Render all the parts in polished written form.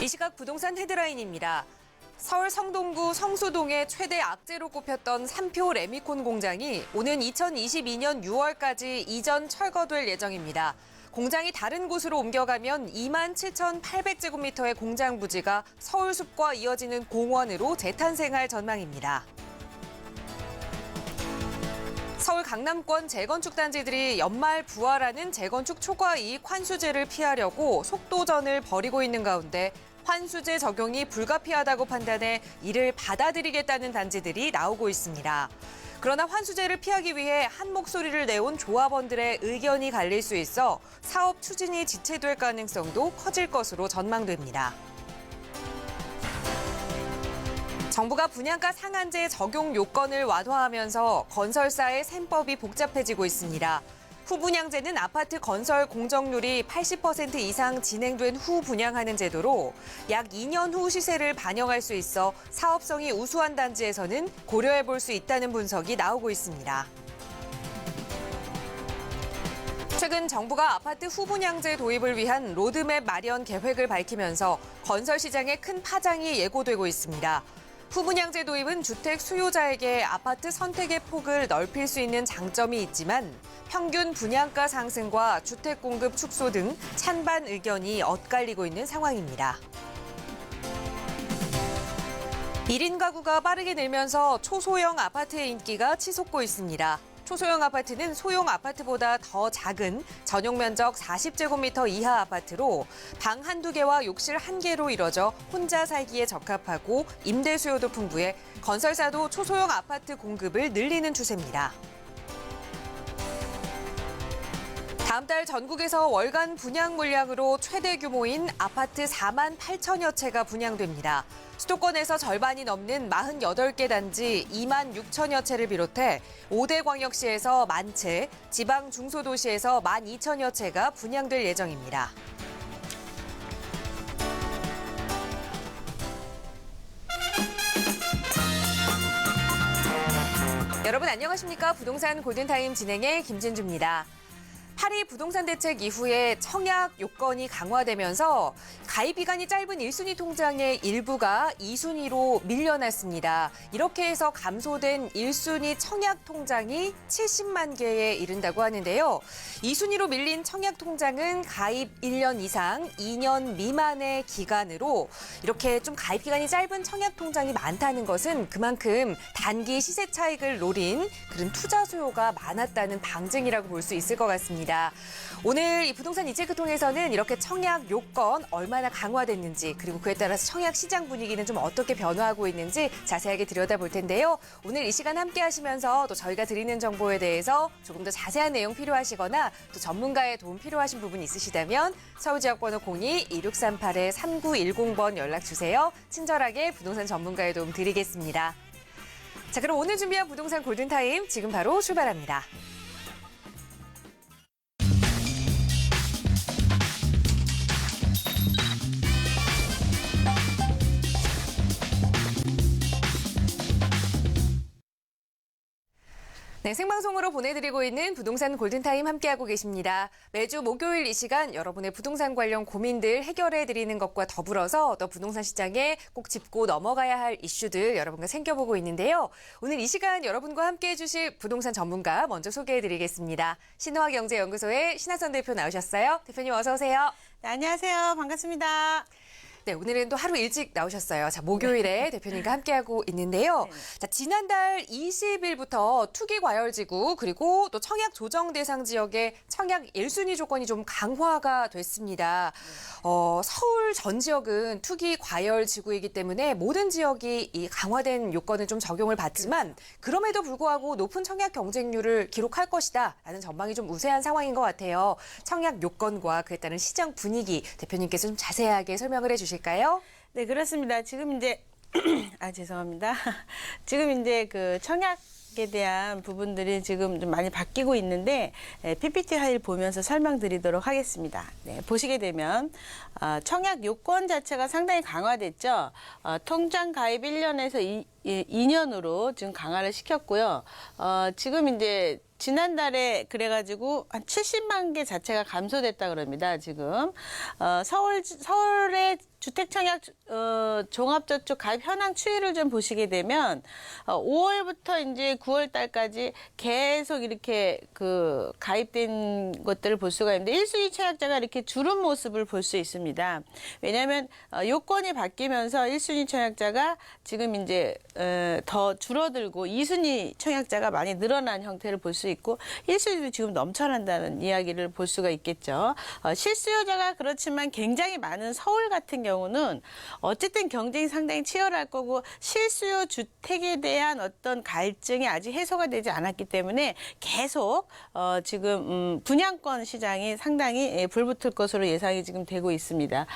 이 시각 부동산 헤드라인입니다. 서울 성동구 성수동의 최대 악재로 꼽혔던 3표 레미콘 공장이 오는 2022년 6월까지 이전 철거될 예정입니다. 공장이 다른 곳으로 옮겨가면 27,800제곱미터의 공장 부지가 서울숲과 이어지는 공원으로 재탄생할 전망입니다. 서울 강남권 재건축 단지들이 연말 부활하는 재건축 초과이익 환수제를 피하려고 속도전을 벌이고 있는 가운데 환수제 적용이 불가피하다고 판단해 이를 받아들이겠다는 단지들이 나오고 있습니다. 그러나 환수제를 피하기 위해 한 목소리를 내온 조합원들의 의견이 갈릴 수 있어 사업 추진이 지체될 가능성도 커질 것으로 전망됩니다. 정부가 분양가 상한제 적용 요건을 완화하면서 건설사의 셈법이 복잡해지고 있습니다. 후분양제는 아파트 건설 공정률이 80% 이상 진행된 후 분양하는 제도로 약 2년 후 시세를 반영할 수 있어 사업성이 우수한 단지에서는 고려해 볼 수 있다는 분석이 나오고 있습니다. 최근 정부가 아파트 후분양제 도입을 위한 로드맵 마련 계획을 밝히면서 건설 시장에 큰 파장이 예고되고 있습니다. 후분양제 도입은 주택 수요자에게 아파트 선택의 폭을 넓힐 수 있는 장점이 있지만 평균 분양가 상승과 주택 공급 축소 등 찬반 의견이 엇갈리고 있는 상황입니다. 1인 가구가 빠르게 늘면서 초소형 아파트의 인기가 치솟고 있습니다. 초소형 아파트는 소형 아파트보다 더 작은 전용 면적 40제곱미터 이하 아파트로 방 한두 개와 욕실 한 개로 이뤄져 혼자 살기에 적합하고 임대 수요도 풍부해 건설사도 초소형 아파트 공급을 늘리는 추세입니다. 다음 달 전국에서 월간 분양 물량으로 최대 규모인 아파트 4만 8천여 채가 분양됩니다. 수도권에서 절반이 넘는 48개 단지 2만 6천여 채를 비롯해 5대 광역시에서 10,000채, 지방 중소도시에서 12,000여 채가 분양될 예정입니다. 여러분 안녕하십니까? 부동산 골든타임 진행의 김진주입니다. 파리 부동산 대책 이후에 청약 요건이 강화되면서 가입 기간이 짧은 1순위 통장의 일부가 2순위로 밀려났습니다. 이렇게 해서 감소된 1순위 청약 통장이 70만 개에 이른다고 하는데요. 2순위로 밀린 청약 통장은 가입 1년 이상, 2년 미만의 기간으로 이렇게 좀 가입 기간이 짧은 청약 통장이 많다는 것은 그만큼 단기 시세 차익을 노린 그런 투자 수요가 많았다는 방증이라고 볼 수 있을 것 같습니다. 오늘 이 부동산 이체크 통해서는 이렇게 청약 요건 얼마나 강화됐는지 그리고 그에 따라서 청약 시장 분위기는 좀 어떻게 변화하고 있는지 자세하게 들여다볼 텐데요. 오늘 이 시간 함께 하시면서 또 저희가 드리는 정보에 대해서 조금 더 자세한 내용 필요하시거나 또 전문가의 도움 필요하신 부분 있으시다면 서울지역번호 02-2638-3910번 연락 주세요. 친절하게 부동산 전문가의 도움 드리겠습니다. 자, 그럼 오늘 준비한 부동산 골든타임 지금 바로 출발합니다. 네, 생방송으로 보내드리고 있는 부동산 골든타임 함께하고 계십니다. 매주 목요일 이 시간 여러분의 부동산 관련 고민들 해결해드리는 것과 더불어서 또 부동산 시장에 꼭 짚고 넘어가야 할 이슈들 여러분과 챙겨보고 있는데요. 오늘 이 시간 여러분과 함께해 주실 부동산 전문가 먼저 소개해드리겠습니다. 신호화경제연구소의 신하선 대표 나오셨어요. 대표님 어서 오세요. 네, 안녕하세요. 반갑습니다. 네, 오늘은 또 하루 일찍 나오셨어요. 자, 목요일에 대표님과 함께하고 있는데요. 자, 지난달 20일부터 투기 과열지구 그리고 또 청약 조정 대상 지역의 청약 1순위 조건이 좀 강화가 됐습니다. 서울 전 지역은 투기 과열 지구이기 때문에 모든 지역이 이 강화된 요건을 좀 적용을 받지만 그럼에도 불구하고 높은 청약 경쟁률을 기록할 것이다라는 전망이 좀 우세한 상황인 것 같아요. 청약 요건과 그에 따른 시장 분위기 대표님께서 좀 자세하게 설명을 해주실까요? 네, 그렇습니다. 지금 이제 죄송합니다. 지금 이제 그 청약에 대한 부분들이 지금 좀 많이 바뀌고 있는데 PPT 파일 보면서 설명드리도록 하겠습니다. 네, 보시게 되면 청약 요건 자체가 상당히 강화됐죠. 통장 가입 1년에서 2년으로 지금 강화를 시켰고요. 지금 이제 지난달에 그래가지고 한 70만 개 자체가 감소됐다 그럽니다. 지금 서울의 주택청약 종합저축 가입 현황 추이를 좀 보시게 되면 5월부터 이제 9월 달까지 계속 이렇게 그 가입된 것들을 볼 수가 있는데 1순위 청약자가 이렇게 줄은 모습을 볼 수 있습니다. 왜냐하면 요건이 바뀌면서 1순위 청약자가 지금 이제 더 줄어들고 2순위 청약자가 많이 늘어난 형태를 볼 수 있고 1순위도 지금 넘쳐난다는 이야기를 볼 수가 있겠죠. 실수요자가 그렇지만 굉장히 많은 서울 같은 경우는 어쨌든 경쟁이 상당히 치열할 거고 실수요 주택에 대한 어떤 갈증이 아직 해소가 되지 않았기 때문에 계속 지금 분양권 시장이 상당히 불붙을 것으로 예상이 지금 되고 있습니다.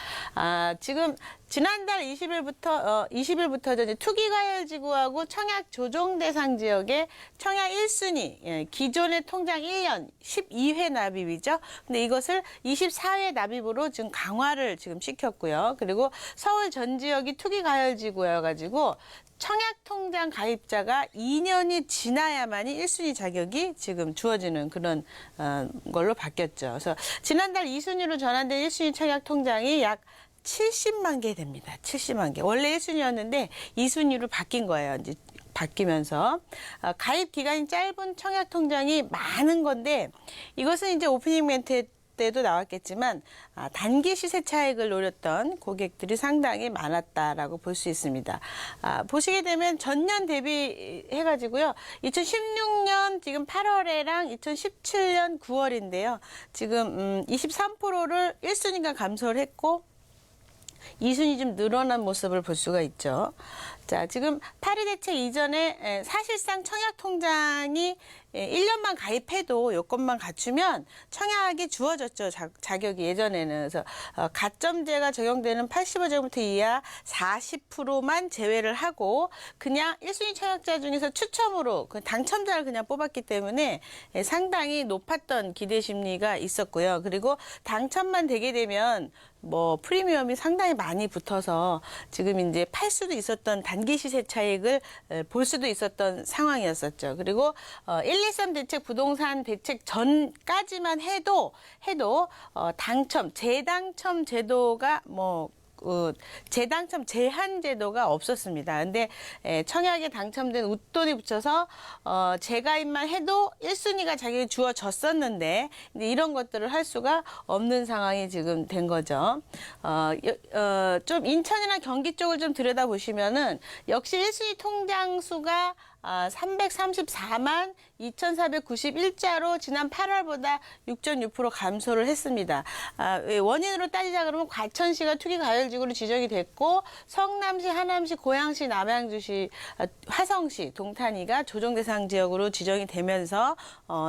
지금 지난달 20일부터 이제 투기과열지구하고 청약 조정 대상 지역에 청약 1순위 기존의 통장 1년 12회 납입이죠. 근데 이것을 24회 납입으로 지금 강화를 지금 시켰고요. 그리고 서울 전 지역이 투기과열지구여가지고 청약통장 가입자가 2년이 지나야만이 1순위 자격이 지금 주어지는 그런 걸로 바뀌었죠. 그래서 지난달 2순위로 전환된 1순위 청약통장이 약 70만 개 됩니다. 70만 개. 원래 1순위였는데 2순위로 바뀐 거예요. 이제 바뀌면서 가입 기간이 짧은 청약 통장이 많은 건데 이것은 이제 오프닝 멘트 때도 나왔겠지만 단기 시세 차익을 노렸던 고객들이 상당히 많았다라고 볼 수 있습니다. 보시게 되면 전년 대비해가지고요. 2016년 지금 8월에랑 2017년 9월인데요. 지금 23%를 1순위가 감소를 했고 2순위 좀 늘어난 모습을 볼 수가 있죠. 자, 지금 파리 대책 이전에 사실상 청약 통장이 1년만 가입해도 요건만 갖추면 청약이 주어졌죠. 자격이 예전에는. 그래서 가점제가 적용되는 85제곱미터 이하 40%만 제외를 하고 그냥 1순위 청약자 중에서 추첨으로 그 당첨자를 그냥 뽑았기 때문에 상당히 높았던 기대 심리가 있었고요. 그리고 당첨만 되게 되면 뭐 프리미엄이 상당히 많이 붙어서 지금 이제 팔 수도 있었던 단기 시세 차익을 볼 수도 있었던 상황이었었죠. 그리고 113 대책 부동산 대책 전까지만 해도 재당첨 제도가 재당첨 제한 제도가 없었습니다. 근데 청약에 당첨된 웃돈이 붙여서 재가입만 해도 1순위가 자기에게 주어졌었는데 이런 것들을 할 수가 없는 상황이 지금 된 거죠. 좀 인천이나 경기 쪽을 좀 들여다보시면은 역시 1순위 통장 수가 334만 2,491자로 지난 8월보다 6.6% 감소를 했습니다. 원인으로 따지자 그러면 과천시가 투기과열지구로 지정이 됐고 성남시, 하남시, 고양시, 남양주시, 화성시, 동탄이가 조정대상 지역으로 지정이 되면서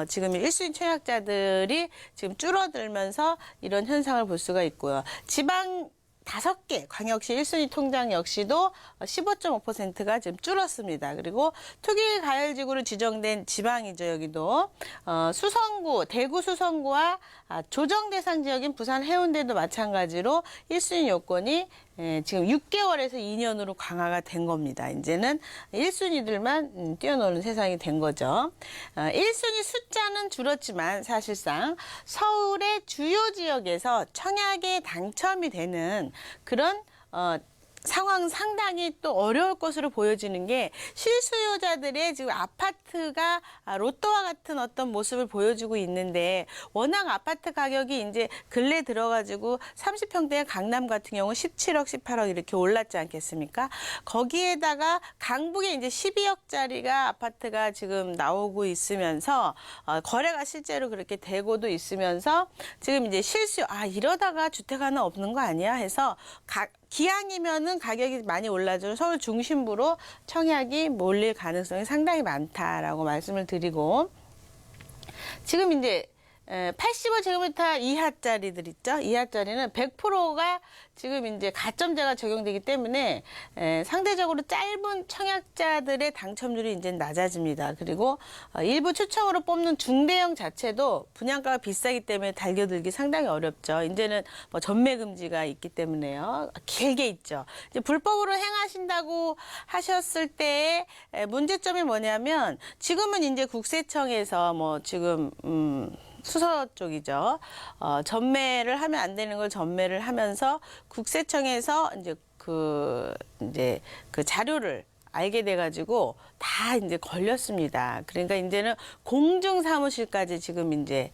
지금 1순위 청약자들이 지금 줄어들면서 이런 현상을 볼 수가 있고요. 지방 5개 광역시 1순위 통장 역시도 15.5%가 지금 줄었습니다. 그리고 투기과열지구로 지정된 지방이죠. 여기도 수성구, 대구 수성구와 조정대상 지역인 부산 해운대도 마찬가지로 1순위 요건이 지금 6개월에서 2년으로 강화가 된 겁니다. 이제는 1순위들만 뛰어노는 세상이 된 거죠. 1순위 숫자는 줄었지만 사실상 서울의 주요 지역에서 청약에 당첨이 되는 그런 상황 상당히 또 어려울 것으로 보여지는 게 실수요자들의 지금 아파트가 로또와 같은 어떤 모습을 보여주고 있는데 워낙 아파트 가격이 이제 근래 들어가지고 30평대 강남 같은 경우 17억, 18억 이렇게 올랐지 않겠습니까? 거기에다가 강북에 이제 12억짜리가 아파트가 지금 나오고 있으면서 거래가 실제로 그렇게 되고도 있으면서 지금 이제 이러다가 주택 하나 없는 거 아니야 해서 기왕이면은 가격이 많이 올라주는 서울 중심부로 청약이 몰릴 가능성이 상당히 많다라고 말씀을 드리고 지금 이제 85제곱미터 이하짜리들 있죠. 이하짜리는 100%가 지금 이제 가점제가 적용되기 때문에 상대적으로 짧은 청약자들의 당첨률이 이제 낮아집니다. 그리고 일부 추첨으로 뽑는 중대형 자체도 분양가가 비싸기 때문에 달겨들기 상당히 어렵죠. 이제는 뭐 전매 금지가 있기 때문에요. 길게 있죠. 이제 불법으로 행하신다고 하셨을 때의 문제점이 뭐냐면 지금은 이제 국세청에서 뭐 지금 수서 쪽이죠. 전매를 하면 안 되는 걸 전매를 하면서 국세청에서 이제 그 자료를 알게 돼가지고 다 이제 걸렸습니다. 그러니까 이제는 공중사무실까지 지금 이제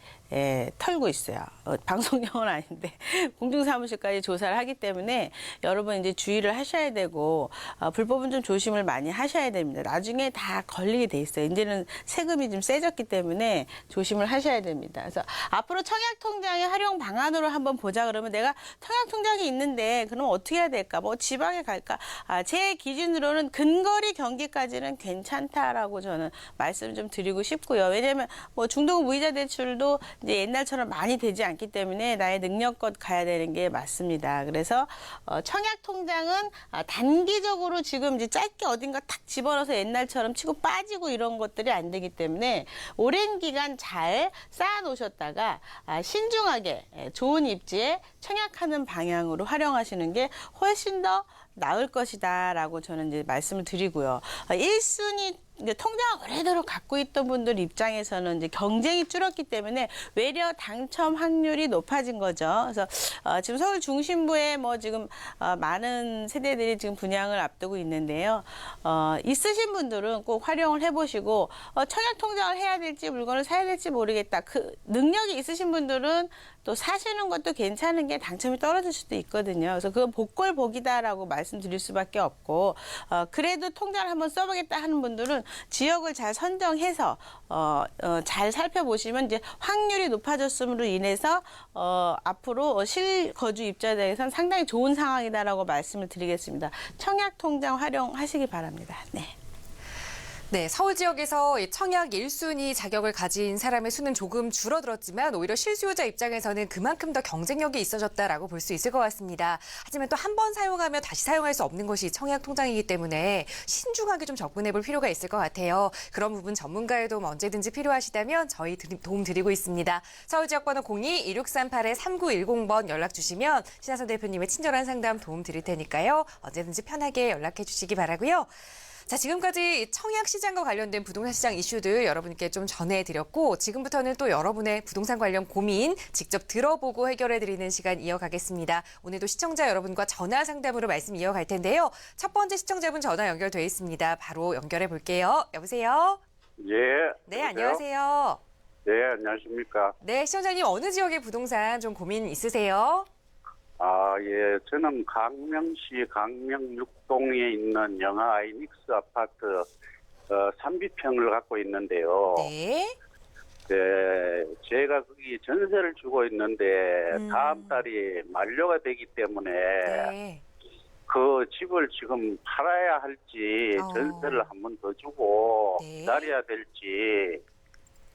털고 있어요. 방송용은 아닌데 공중사무실까지 조사를 하기 때문에 여러분 이제 주의를 하셔야 되고 불법은 좀 조심을 많이 하셔야 됩니다. 나중에 다 걸리게 돼 있어요. 이제는 세금이 좀 세졌기 때문에 조심을 하셔야 됩니다. 그래서 앞으로 청약통장의 활용 방안으로 한번 보자 그러면 내가 청약통장이 있는데 그럼 어떻게 해야 될까? 뭐 지방에 갈까? 제 기준으로는 근거리 경기까지는 괜찮다라고 저는 말씀 좀 드리고 싶고요. 왜냐하면 뭐 중도금 무이자 대출도 이제 옛날처럼 많이 되지 않기 때문에 나의 능력껏 가야 되는 게 맞습니다. 그래서 청약 통장은 단기적으로 지금 이제 짧게 어딘가 탁 집어넣어서 옛날처럼 치고 빠지고 이런 것들이 안 되기 때문에 오랜 기간 잘 쌓아 놓으셨다가 신중하게 좋은 입지에 청약하는 방향으로 활용하시는 게 훨씬 더 나을 것이다라고 저는 이제 말씀을 드리고요. 1순위 통장을 오래도록 갖고 있던 분들 입장에서는 이제 경쟁이 줄었기 때문에 외려 당첨 확률이 높아진 거죠. 그래서 지금 서울 중심부에 뭐 지금 많은 세대들이 지금 분양을 앞두고 있는데요. 있으신 분들은 꼭 활용을 해보시고 청약 통장을 해야 될지 물건을 사야 될지 모르겠다. 그 능력이 있으신 분들은 또 사시는 것도 괜찮은 게 당첨이 떨어질 수도 있거든요. 그래서 그건 복골복이다라고 말씀드릴 수밖에 없고 그래도 통장을 한번 써보겠다 하는 분들은 지역을 잘 선정해서 잘 살펴보시면 이제 확률이 높아졌음으로 인해서 앞으로 실거주 입자들에선 상당히 좋은 상황이다라고 말씀을 드리겠습니다. 청약 통장 활용하시기 바랍니다. 네. 네, 서울 지역에서 이 청약 1순위 자격을 가진 사람의 수는 조금 줄어들었지만 오히려 실수요자 입장에서는 그만큼 더 경쟁력이 있어졌다라고 볼 수 있을 것 같습니다. 하지만 또 한 번 사용하면 다시 사용할 수 없는 것이 청약 통장이기 때문에 신중하게 좀 접근해 볼 필요가 있을 것 같아요. 그런 부분 전문가의 도움 언제든지 필요하시다면 저희 도움 드리고 있습니다. 서울 지역번호 02-2638-3910번 연락 주시면 신하선 대표님의 친절한 상담 도움 드릴 테니까요. 언제든지 편하게 연락해 주시기 바라고요. 자, 지금까지 청약 시장과 관련된 부동산 시장 이슈들 여러분께 좀 전해드렸고 지금부터는 또 여러분의 부동산 관련 고민 직접 들어보고 해결해드리는 시간 이어가겠습니다. 오늘도 시청자 여러분과 전화 상담으로 말씀 이어갈 텐데요. 첫 번째 시청자분 전화 연결돼 있습니다. 바로 연결해 볼게요. 여보세요? 예. 네, 여보세요? 안녕하세요. 네, 안녕하십니까. 네, 시청자님 어느 지역의 부동산 좀 고민 있으세요? 예. 저는 강명시 강명육동에 있는 영하 아이닉스 아파트 3비평을 갖고 있는데요. 네. 네, 제가 거기 전세를 주고 있는데 다음 달이 만료가 되기 때문에 네. 그 집을 지금 팔아야 할지 전세를 한 번 더 주고 네. 기다려야 될지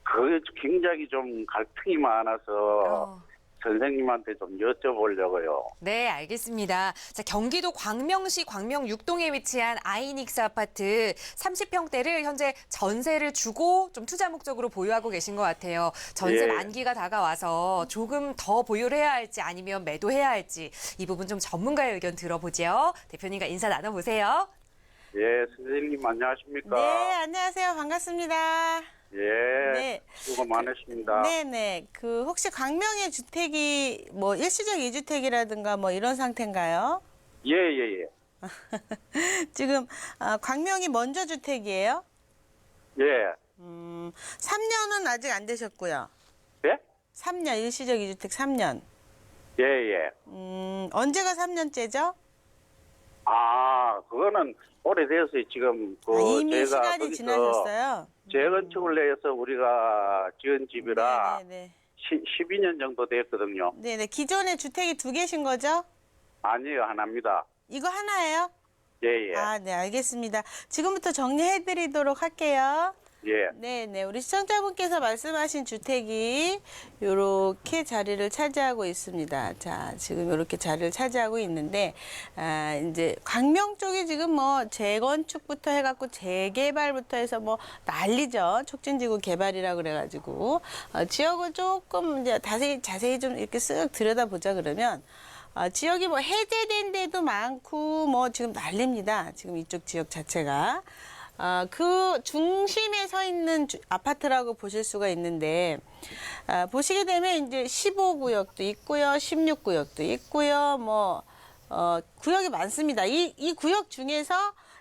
그 굉장히 좀 갈등이 많아서 선생님한테 좀 여쭤보려고요. 네, 알겠습니다. 자, 경기도 광명시 광명육동에 위치한 아이닉스 아파트 30평대를 현재 전세를 주고 좀 투자 목적으로 보유하고 계신 것 같아요. 전세 예. 만기가 다가와서 조금 더 보유를 해야 할지 아니면 매도해야 할지 이 부분 좀 전문가의 의견 들어보죠. 대표님과 인사 나눠보세요. 예, 선생님 안녕하십니까? 네, 안녕하세요. 반갑습니다. 예, 네. 수고 많으십니다. 네네. 그 혹시 광명의 주택이 뭐 일시적 2주택이라든가 뭐 이런 상태인가요? 예, 예, 예. 지금 광명이 먼저 주택이에요? 예. 3년은 아직 안 되셨고요. 예? 3년 일시적 2주택 3년. 예, 예. 언제가 3년째죠? 그거는 오래되었어요. 지금 이미 제가 시간이 거기서 지나셨어요? 재건축을 해서 우리가 지은 집이라 네네네. 12년 정도 됐거든요. 네네. 기존에 주택이 2개신 거죠? 아니에요, 하나입니다. 이거 하나예요? 예, 예. 네, 알겠습니다. 지금부터 정리해드리도록 할게요. 예. 네네. 우리 시청자분께서 말씀하신 주택이 이렇게 자리를 차지하고 있습니다. 자, 지금 이렇게 자리를 차지하고 있는데, 이제 광명 쪽이 지금 뭐 재건축부터 해갖고 재개발부터 해서 뭐 난리죠. 촉진지구 개발이라 그래가지고. 지역을 조금 이제 자세히 좀 이렇게 쓱 들여다보자 그러면, 지역이 뭐 해제된 데도 많고 뭐 지금 난립니다. 지금 이쪽 지역 자체가. 그 중심에 서 있는 아파트라고 보실 수가 있는데, 보시게 되면 이제 15구역도 있고요, 16구역도 있고요, 구역이 많습니다. 이 구역 중에서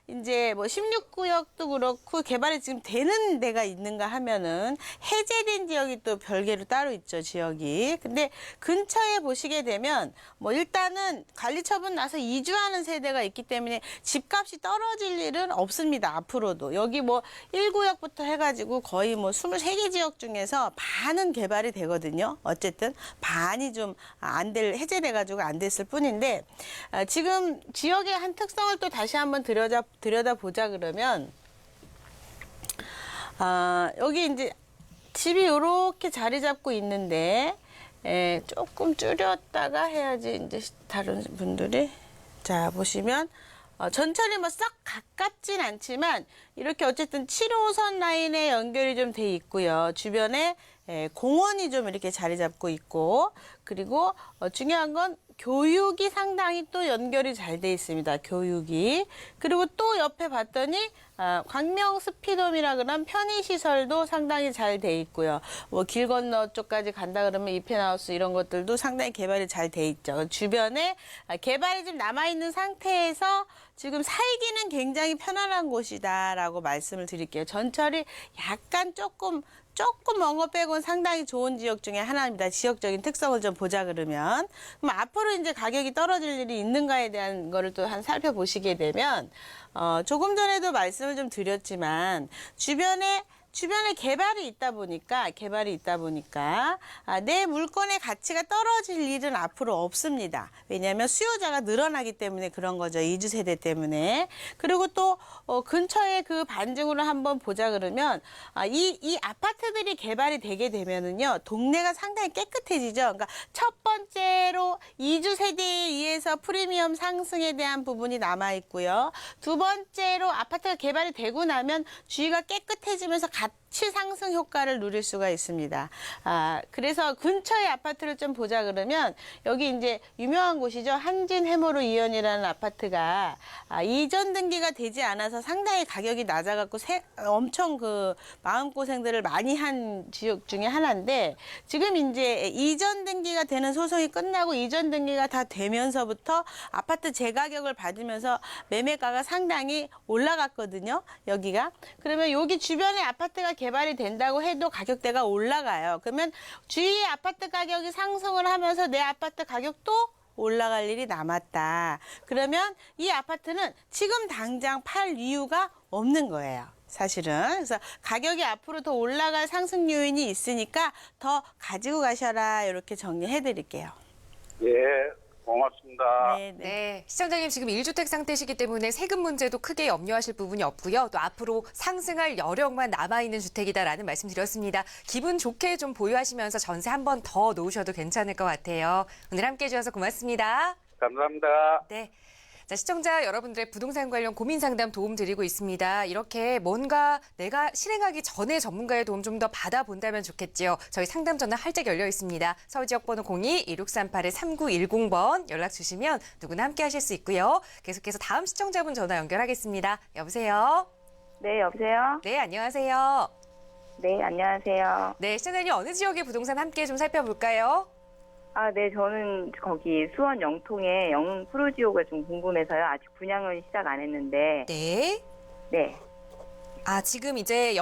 이제 16구역도 그렇고 개발이 지금 되는 데가 있는가 하면은 해제된 지역이 또 별개로 따로 있죠, 지역이. 근데 근처에 보시게 되면 일단은 관리처분 나서 이주하는 세대가 있기 때문에 집값이 떨어질 일은 없습니다, 앞으로도. 여기 1구역부터 해가지고 거의 23개 지역 중에서 반은 개발이 되거든요. 어쨌든 반이 좀 해제돼가지고 안 됐을 뿐인데, 지금 지역의 한 특성을 또 다시 한번 들여다보자 그러면, 여기 이제 집이 이렇게 자리 잡고 있는데, 조금 줄였다가 해야지 이제 다른 분들이. 자, 보시면, 전철이 썩 가깝진 않지만, 이렇게 어쨌든 7호선 라인에 연결이 좀 돼 있고요. 주변에 공원이 좀 이렇게 자리 잡고 있고, 그리고 중요한 건 교육이 상당히 또 연결이 잘 돼 있습니다. 교육이. 그리고 또 옆에 봤더니 광명 스피돔이라 그런 편의시설도 상당히 잘 돼 있고요. 길 건너 쪽까지 간다 그러면 이펜하우스 이런 것들도 상당히 개발이 잘 돼 있죠. 주변에 개발이 좀 남아있는 상태에서 지금 살기는 굉장히 편안한 곳이다라고 말씀을 드릴게요. 전철이 약간 조금 먼 거 빼고는 상당히 좋은 지역 중에 하나입니다. 지역적인 특성을 좀 보자 그러면. 그럼 앞으로 이제 가격이 떨어질 일이 있는가에 대한 거를 또 살펴보시게 되면, 조금 전에도 말씀을 좀 드렸지만, 주변에 개발이 있다 보니까 내 물건의 가치가 떨어질 일은 앞으로 없습니다. 왜냐하면 수요자가 늘어나기 때문에 그런 거죠. 이주 세대 때문에. 그리고 또 근처에 그 반증으로 한번 보자 그러면, 이 아파트들이 개발이 되게 되면은요, 동네가 상당히 깨끗해지죠. 그러니까 첫 번째로 이주 세대에 의해서 프리미엄 상승에 대한 부분이 남아 있고요. 두 번째로 아파트가 개발이 되고 나면 주위가 깨끗해지면서 가치 상승 효과를 누릴 수가 있습니다. 그래서 근처의 아파트를 좀 보자 그러면, 여기 이제 유명한 곳이죠. 한진해모로 이연이라는 아파트가 이전 등기가 되지 않아서 상당히 가격이 낮아갖고 엄청 마음고생들을 많이 한 지역 중에 하나인데, 지금 이제 이전 등기가 되는 소송이 끝나고 이전 등기가 다 되면서부터 아파트 재가격을 받으면서 매매가가 상당히 올라갔거든요. 여기가. 그러면 여기 주변에 아파트가 개발이 된다고 해도 가격대가 올라가요. 그러면 주위의 아파트 가격이 상승을 하면서 내 아파트 가격도 올라갈 일이 남았다. 그러면 이 아파트는 지금 당장 팔 이유가 없는 거예요. 사실은. 그래서 가격이 앞으로 더 올라갈 상승 요인이 있으니까 더 가지고 가셔라. 이렇게 정리해 드릴게요. 예, 고맙습니다. 네, 시청자님 지금 1주택 상태시기 때문에 세금 문제도 크게 염려하실 부분이 없고요. 또 앞으로 상승할 여력만 남아있는 주택이다라는 말씀 드렸습니다. 기분 좋게 좀 보유하시면서 전세 한 번 더 놓으셔도 괜찮을 것 같아요. 오늘 함께해 주셔서 고맙습니다. 감사합니다. 네. 자, 시청자 여러분들의 부동산 관련 고민 상담 도움 드리고 있습니다. 이렇게 뭔가 내가 실행하기 전에 전문가의 도움 좀 더 받아본다면 좋겠지요. 저희 상담 전화 활짝 열려 있습니다. 서울 지역 번호 02-2638-3910번 연락 주시면 누구나 함께 하실 수 있고요. 계속해서 다음 시청자분 전화 연결하겠습니다. 여보세요? 네, 여보세요? 네, 안녕하세요. 네, 안녕하세요. 네, 시청자님 어느 지역의 부동산 함께 좀 살펴볼까요? 네, 저는 거기 수원 영통의 영흥 푸르지오가 좀 궁금해서요. 아직 분양은 시작 안 했는데. 네. 네. 지금 이제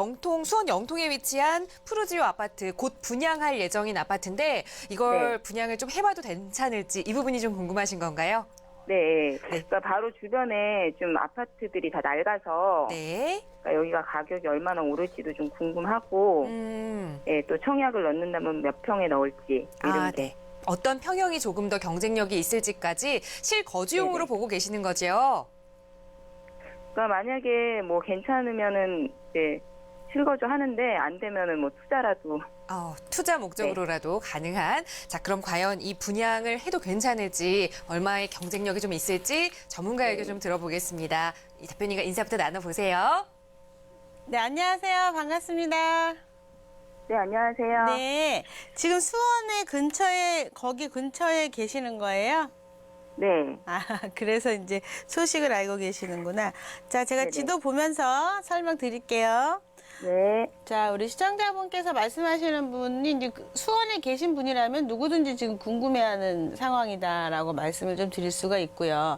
수원 영통에 위치한 푸르지오 아파트 곧 분양할 예정인 아파트인데 이걸 네. 분양을 좀 해봐도 괜찮을지 이 부분이 좀 궁금하신 건가요? 네. 그러니까 바로 주변에 좀 아파트들이 다 낡아서 네. 그러니까 여기가 가격이 얼마나 오를지도 좀 궁금하고 네, 또 청약을 넣는다면 몇 평에 넣을지 이런 게. 네. 어떤 평형이 조금 더 경쟁력이 있을지까지 실거주용으로 네네. 보고 계시는 거죠? 그러니까 만약에 뭐 괜찮으면은 이제 실거주 하는데 안 되면은 뭐 투자라도. 투자 목적으로라도 가능한. 자, 그럼 과연 이 분양을 해도 괜찮을지 얼마의 경쟁력이 좀 있을지 전문가에게 좀 들어보겠습니다. 이 대표님과 인사부터 나눠보세요. 네, 안녕하세요. 반갑습니다. 네, 안녕하세요. 네. 지금 수원의 거기 근처에 계시는 거예요? 네. 아, 그래서 이제 소식을 알고 계시는구나. 자, 제가 네네. 지도 보면서 설명드릴게요. 네. 자, 우리 시청자분께서 말씀하시는 분이 이제 수원에 계신 분이라면 누구든지 지금 궁금해하는 상황이다라고 말씀을 좀 드릴 수가 있고요.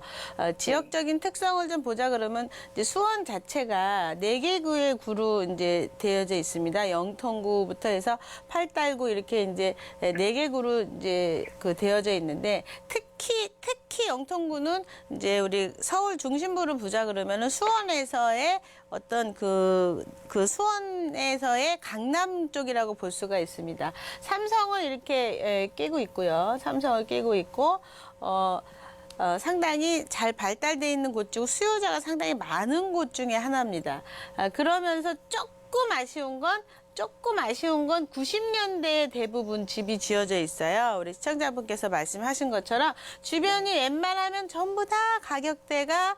지역적인 특성을 좀 보자 그러면 이제 수원 자체가 4개 구로 이제 되어져 있습니다. 영통구부터 해서 팔달구 이렇게 이제 4개 구로 이제 되어져 있는데 특히 영통구는 이제 우리 서울 중심부를 보자 그러면은 수원에서의 어떤 그 수원에서의 강남 쪽이라고 볼 수가 있습니다. 삼성을 이렇게 끼고 있고요. 삼성을 끼고 있고, 상당히 잘 발달되어 있는 곳 중 수요자가 상당히 많은 곳 중에 하나입니다. 그러면서 조금 아쉬운 건 90년대에 대부분 집이 지어져 있어요. 우리 시청자분께서 말씀하신 것처럼 주변이 웬만하면 전부 다 가격대가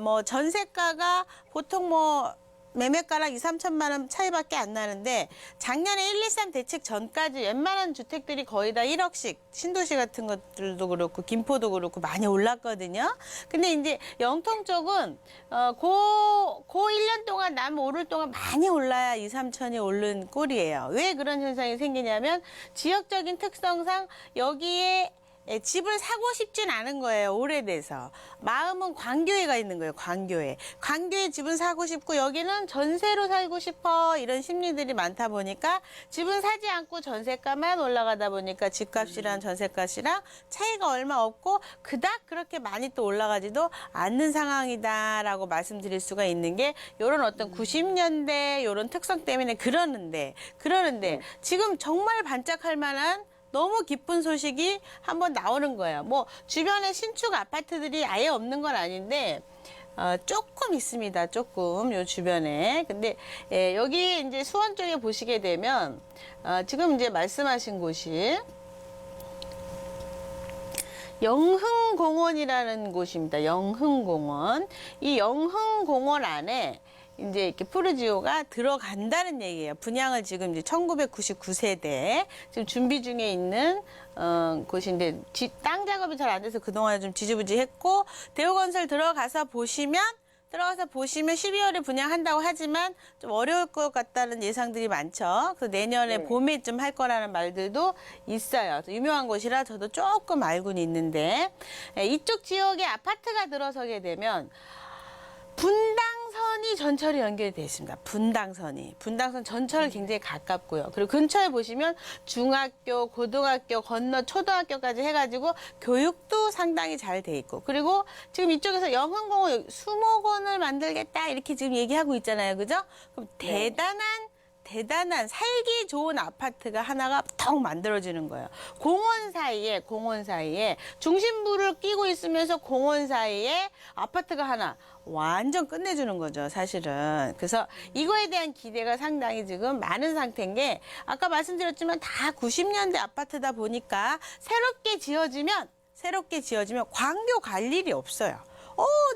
뭐 전세가가 보통 뭐 매매가랑 2, 3천만 원 차이밖에 안 나는데 작년에 123 대책 전까지 웬만한 주택들이 거의 다 1억씩 신도시 같은 것들도 그렇고 김포도 그렇고 많이 올랐거든요. 근데 이제 영통 쪽은 고 1년 동안 남 오를 동안 많이 올라야 2, 3천이 오른 꼴이에요. 왜 그런 현상이 생기냐면 지역적인 특성상 여기에 집을 사고 싶진 않은 거예요. 오래돼서. 마음은 광교에가 있는 거예요. 광교에. 광교에 집은 사고 싶고 여기는 전세로 살고 싶어. 이런 심리들이 많다 보니까 집은 사지 않고 전세가만 올라가다 보니까 집값이랑 전세값이랑 차이가 얼마 없고 그닥 그렇게 많이 또 올라가지도 않는 상황이다라고 말씀드릴 수가 있는 게 이런 어떤 90년대 이런 특성 때문에 그러는데 지금 정말 반짝할 만한 너무 기쁜 소식이 한번 나오는 거예요. 뭐 주변에 신축 아파트들이 아예 없는 건 아닌데 조금 있습니다. 조금 요 주변에. 근데 여기 이제 수원 쪽에 보시게 되면 지금 이제 말씀하신 곳이 영흥공원이라는 곳입니다. 영흥공원. 이 영흥공원 안에 이제 이렇게 푸르지오가 들어간다는 얘기예요. 분양을 지금 이제 1999세대 지금 준비 중에 있는 곳인데 땅 작업이 잘 안 돼서 그동안에 좀 지지부지했고 대우건설 들어가서 보시면 12월에 분양한다고 하지만 좀 어려울 것 같다는 예상들이 많죠. 그래서 내년에 네. 봄에 좀 할 거라는 말들도 있어요. 유명한 곳이라 저도 조금 알고는 있는데 이쪽 지역에 아파트가 들어서게 되면 분당선이 전철이 연결되어 있습니다. 분당선 전철 굉장히 가깝고요. 그리고 근처에 보시면 중학교, 고등학교, 건너 초등학교까지 해가지고 교육도 상당히 잘 돼 있고 그리고 지금 이쪽에서 영흥공원 수목원을 만들겠다 이렇게 지금 얘기하고 있잖아요. 그죠? 그럼 네. 대단한 살기 좋은 아파트가 하나가 턱 만들어지는 거예요. 공원 사이에 중심부를 끼고 있으면서 공원 사이에 아파트가 하나 완전 끝내주는 거죠, 사실은. 그래서 이거에 대한 기대가 상당히 지금 많은 상태인 게 아까 말씀드렸지만 다 90년대 아파트다 보니까 새롭게 지어지면 광교 갈 일이 없어요.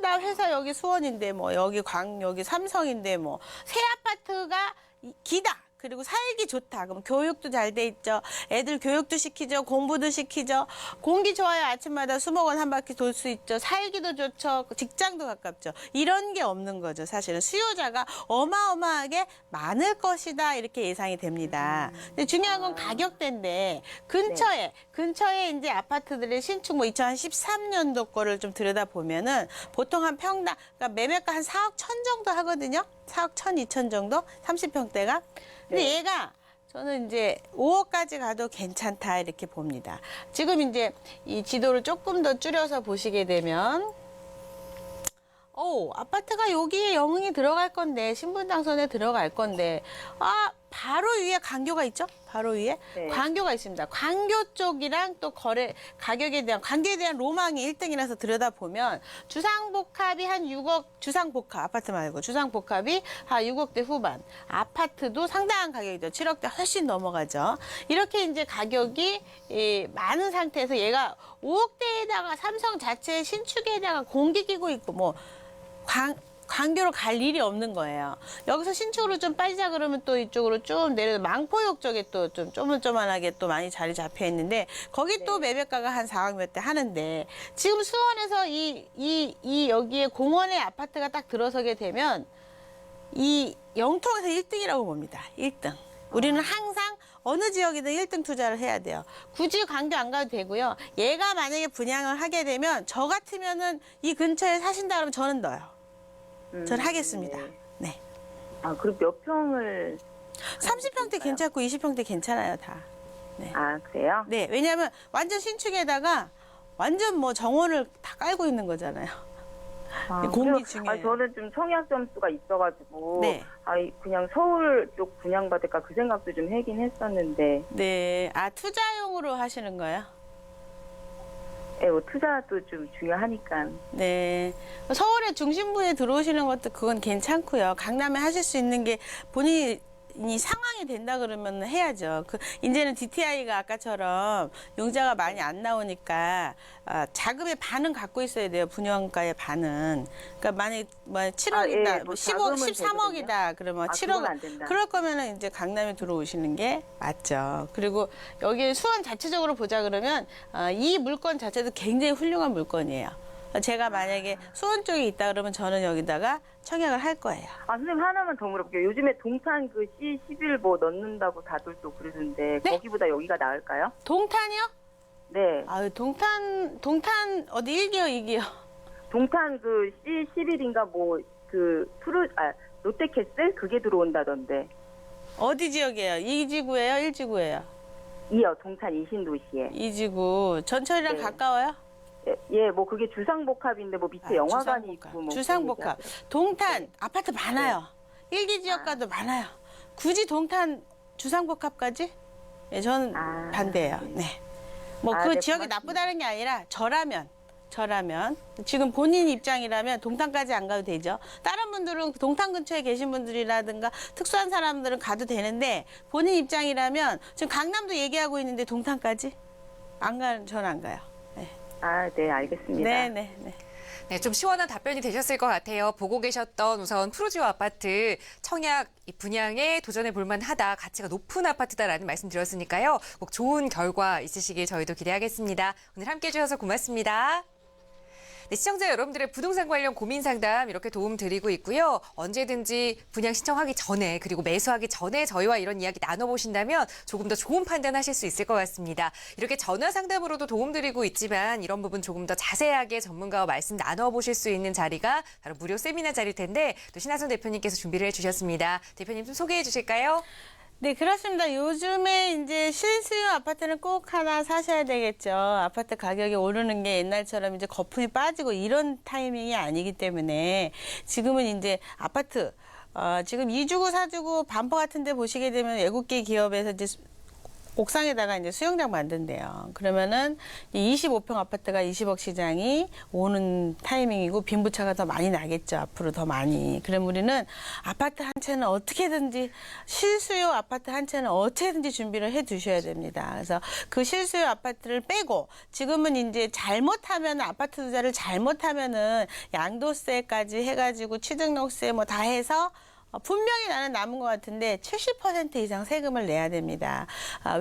나 회사 여기 수원인데 여기 삼성인데 새 아파트가 기다. 그리고 살기 좋다. 그럼 교육도 잘 돼 있죠. 애들 교육도 시키죠. 공부도 시키죠. 공기 좋아요. 아침마다 수목원 한 바퀴 돌 수 있죠. 살기도 좋죠. 직장도 가깝죠. 이런 게 없는 거죠. 사실은 수요자가 어마어마하게 많을 것이다. 이렇게 예상이 됩니다. 근데 중요한 건 가격대인데 근처에 이제 아파트들의 신축 2013년도 거를 좀 들여다보면은 보통 한 평당 그러니까 매매가 한 4억 1천 정도 하거든요. 4억 1천, 2천 정도? 30평대가. 근데 얘가 저는 이제 5억까지 가도 괜찮다 이렇게 봅니다. 지금 이제 이 지도를 조금 더 줄여서 보시게 되면 아파트가 여기에 영흥이 들어갈 건데 신분당선에 들어갈 건데 바로 위에 광교가 있죠? 바로 위에 네. 광교가 있습니다. 광교 쪽이랑 또 가격에 대한 광교에 대한 로망이 1등이라서 들여다보면 주상복합이 한 6억 주상복합 아파트 말고 주상복합이 한 6억대 후반 아파트도 상당한 가격이죠. 7억대 훨씬 넘어가죠. 이렇게 이제 가격이 많은 상태에서 얘가 5억대에다가 삼성 자체 신축에다가 공기 끼고 있고 광교로 갈 일이 없는 거예요. 여기서 신축으로 좀 빠지자 그러면 또 이쪽으로 좀 내려 망포역 쪽에 또 좀 쪼물쪼물하게 또 많이 자리 잡혀 있는데 거기 또 매매가가 한 4억 몇 대 하는데 지금 수원에서 이 여기에 공원에 아파트가 딱 들어서게 되면 이 영통에서 1등이라고 봅니다. 1등. 우리는 항상 어느 지역이든 1등 투자를 해야 돼요. 굳이 광교 안 가도 되고요. 얘가 만약에 분양을 하게 되면 저 같으면은 이 근처에 사신다 그러면 저는 넣어요. 저는 하겠습니다. 네. 아, 그럼 몇 평을 30평대 괜찮고 20평대 괜찮아요, 다. 아, 그래요? 네, 왜냐하면 완전 신축에다가 완전 뭐 정원을 다 깔고 있는 거잖아요. 공기 중에. 저는 좀 청약 점수가 있어가지고 네. 그냥 서울 쪽 분양받을까 그 생각도 좀 하긴 했었는데 네, 아 투자용으로 하시는 거예요? 뭐 투자도 좀 중요하니까. 네, 서울의 중심부에 들어오시는 것도 그건 괜찮고요. 강남에 하실 수 있는 게 본인이 상황이 된다 그러면 해야죠. 이제는 DTI가 아까처럼 용자가 많이 안 나오니까 자금의 반은 갖고 있어야 돼요. 분양가의 반은. 그러니까 만약 뭐 7억이다, 뭐 15, 자금은 13억이다 그러면 7억. 그건 안 된다. 그럴 거면은 이제 강남에 들어오시는 게 맞죠. 그리고 여기 수원 자체적으로 보자 그러면 이 물건 자체도 굉장히 훌륭한 물건이에요. 제가 만약에 수원 쪽에 있다 그러면 저는 여기다가 청약을 할 거예요. 선생님 하나만 더 물어볼게요. 요즘에 동탄 그 C11 뭐 넣는다고 다들 또 그러던데 네? 거기보다 여기가 나을까요? 동탄이요? 네. 아유, 동탄 어디 1기요, 2기요? 동탄 그 C11인가 뭐 그 롯데캐슬 그게 들어온다던데. 어디 지역이에요? 2지구예요, 1지구예요? 이요, 동탄 이신도시에. 2지구. 전철이랑 네. 가까워요? 예, 뭐 그게 주상복합인데 뭐 밑에 영화관이 있고 뭐 주상복합. 그런 얘기하더라고요. 동탄 아파트 많아요. 1기 지역가도 많아요. 굳이 동탄 주상복합까지? 예, 저는 반대예요. 네. 뭐 그 네, 지역이 고맙습니다. 나쁘다는 게 아니라 저라면 지금 본인 입장이라면 동탄까지 안 가도 되죠. 다른 분들은 동탄 근처에 계신 분들이라든가 특수한 사람들은 가도 되는데 본인 입장이라면 지금 강남도 얘기하고 있는데 동탄까지 저는 안 가요. 네. 네, 알겠습니다. 네. 네, 좀 시원한 답변이 되셨을 것 같아요. 보고 계셨던 우선 프로지오 아파트 청약 분양에 도전해 볼 만하다, 가치가 높은 아파트다라는 말씀 드렸으니까요. 꼭 좋은 결과 있으시길 저희도 기대하겠습니다. 오늘 함께해 주셔서 고맙습니다. 네, 시청자 여러분들의 부동산 관련 고민 상담 이렇게 도움 드리고 있고요. 언제든지 분양 신청하기 전에 그리고 매수하기 전에 저희와 이런 이야기 나눠보신다면 조금 더 좋은 판단하실 수 있을 것 같습니다. 이렇게 전화 상담으로도 도움 드리고 있지만 이런 부분 조금 더 자세하게 전문가와 말씀 나눠보실 수 있는 자리가 바로 무료 세미나 자리일 텐데 또 신하선 대표님께서 준비를 해주셨습니다. 대표님 좀 소개해 주실까요? 네, 그렇습니다. 요즘에 이제 실수요 아파트는 꼭 하나 사셔야 되겠죠. 아파트 가격이 오르는 게 옛날처럼 이제 거품이 빠지고 이런 타이밍이 아니기 때문에 지금은 이제 아파트, 지금 2주고 4주고 반포 같은 데 보시게 되면 외국계 기업에서 이제 옥상에다가 이제 수영장 만든대요. 그러면은 25평 아파트가 20억 시장이 오는 타이밍이고 빈부차가 더 많이 나겠죠. 앞으로 더 많이. 그럼 우리는 아파트 한 채는 어떻게든지 실수요 아파트 한 채는 어떻게든지 준비를 해 두셔야 됩니다. 그래서 그 실수요 아파트를 빼고 지금은 이제 잘못하면 아파트 투자를 잘못하면은 양도세까지 해가지고 취득세 뭐 다 해서 분명히 나는 남은 것 같은데 70% 이상 세금을 내야 됩니다.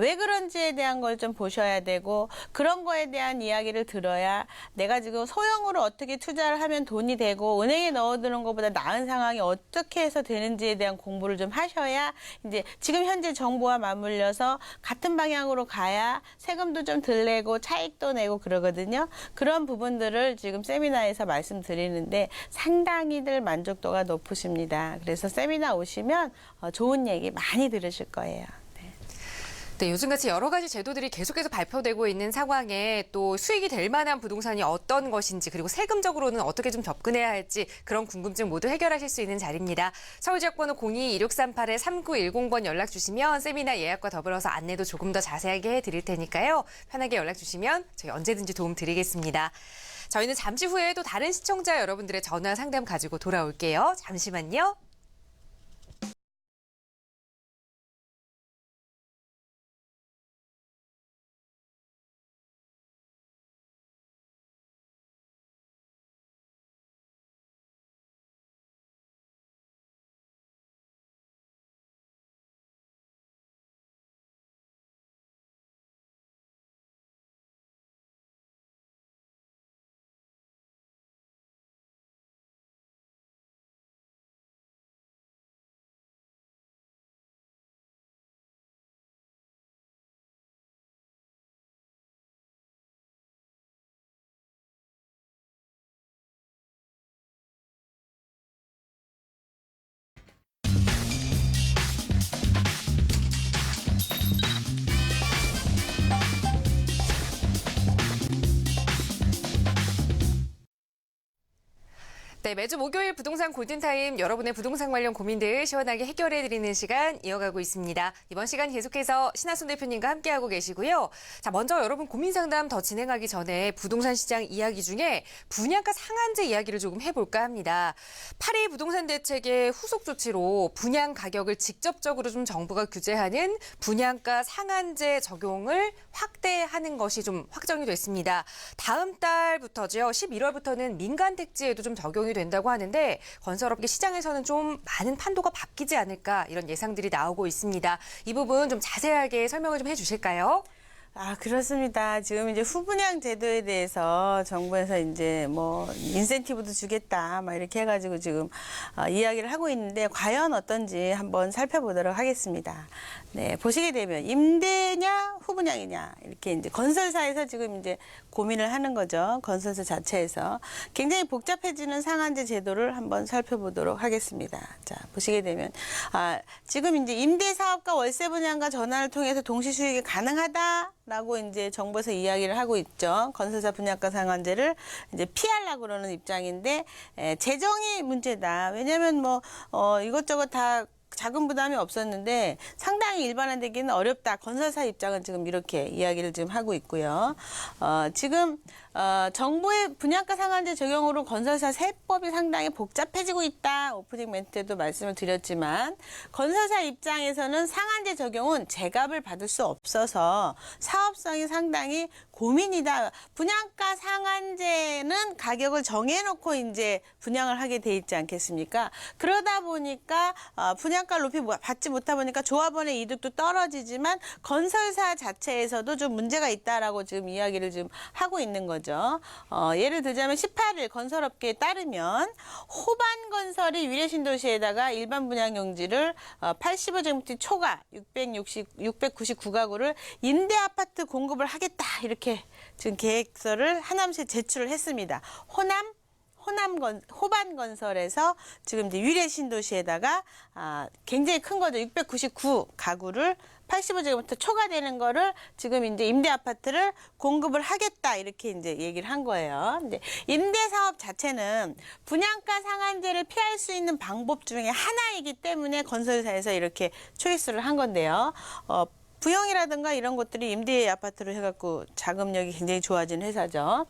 왜 그런지에 대한 걸 좀 보셔야 되고 그런 거에 대한 이야기를 들어야 내가 지금 소형으로 어떻게 투자를 하면 돈이 되고 은행에 넣어두는 것보다 나은 상황이 어떻게 해서 되는지에 대한 공부를 좀 하셔야 이제 지금 현재 정보와 맞물려서 같은 방향으로 가야 세금도 좀 덜 내고 차익도 내고 그러거든요. 그런 부분들을 지금 세미나에서 말씀드리는데 상당히들 만족도가 높으십니다. 그래서 세미나 오시면 좋은 얘기 많이 들으실 거예요. 네, 요즘같이 여러 가지 제도들이 계속해서 발표되고 있는 상황에 또 수익이 될 만한 부동산이 어떤 것인지 그리고 세금적으로는 어떻게 좀 접근해야 할지 그런 궁금증 모두 해결하실 수 있는 자리입니다. 서울지역번호 02-2638-3910번 연락 주시면 세미나 예약과 더불어서 안내도 조금 더 자세하게 해드릴 테니까요. 편하게 연락 주시면 저희 언제든지 도움 드리겠습니다. 저희는 잠시 후에 또 다른 시청자 여러분들의 전화 상담 가지고 돌아올게요. 잠시만요. 네, 매주 목요일 부동산 골든타임 여러분의 부동산 관련 고민들 시원하게 해결해드리는 시간 이어가고 있습니다. 이번 시간 계속해서 신하순 대표님과 함께하고 계시고요. 자, 먼저 여러분 고민 상담 더 진행하기 전에 부동산 시장 이야기 중에 분양가 상한제 이야기를 조금 해볼까 합니다. 8.2 부동산 대책의 후속 조치로 분양 가격을 직접적으로 좀 정부가 규제하는 분양가 상한제 적용을 확대하는 것이 좀 확정이 됐습니다. 다음 달부터죠. 11월부터는 민간 택지에도 좀 적용이 된다고 하는데 건설업계 시장에서는 좀 많은 판도가 바뀌지 않을까 이런 예상들이 나오고 있습니다. 이 부분 좀 자세하게 설명을 좀 해주실까요? 아, 그렇습니다. 지금 이제 후분양 제도에 대해서 정부에서 이제 뭐 인센티브도 주겠다 막 이렇게 해가지고 지금 이야기를 하고 있는데 과연 어떤지 한번 살펴보도록 하겠습니다. 네, 보시게 되면 임대냐 후분양이냐 이렇게 이제 건설사에서 지금 이제 고민을 하는 거죠. 건설사 자체에서 굉장히 복잡해지는 상한제 제도를 한번 살펴보도록 하겠습니다. 자, 보시게 되면 지금 이제 임대사업과 월세 분양가 전환을 통해서 동시 수익이 가능하다라고 이제 정부에서 이야기를 하고 있죠. 건설사 분양가 상한제를 이제 피하려고 그러는 입장인데 재정이 문제다. 왜냐하면 뭐 이것저것 다 자금 부담이 없었는데 상당히 일반화되기는 어렵다. 건설사 입장은 지금 이렇게 이야기를 지금 하고 있고요. 지금 정부의 분양가 상한제 적용으로 건설사 세법이 상당히 복잡해지고 있다. 오프닝 멘트 때도 말씀을 드렸지만 건설사 입장에서는 상한제 적용은 제값을 받을 수 없어서 사업성이 상당히 고민이다. 분양가 상한제는 가격을 정해놓고 이제 분양을 하게 돼 있지 않겠습니까? 그러다 보니까 분양가를 높이 받지 못하다 보니까 조합원의 이득도 떨어지지만 건설사 자체에서도 좀 문제가 있다라고 지금 이야기를 지금 하고 있는 거죠. 예를 들자면 18일 건설업계에 따르면 호반건설이 위례신도시에다가 일반 분양용지를 85제곱미터 초과 699가구를 임대아파트 공급을 하겠다 이렇게 지금 계획서를 하남시에 제출을 했습니다. 호반건설에서 지금 이제 위례신도시에다가 굉장히 큰 거죠. 699가구를 85제곱미터 초과되는 거를 지금 이제 임대 아파트를 공급을 하겠다 이렇게 이제 얘기를 한 거예요. 근데 임대 사업 자체는 분양가 상한제를 피할 수 있는 방법 중에 하나이기 때문에 건설사에서 이렇게 초이스를 한 건데요. 부영이라든가 이런 것들이 임대 아파트로 해갖고 자금력이 굉장히 좋아진 회사죠.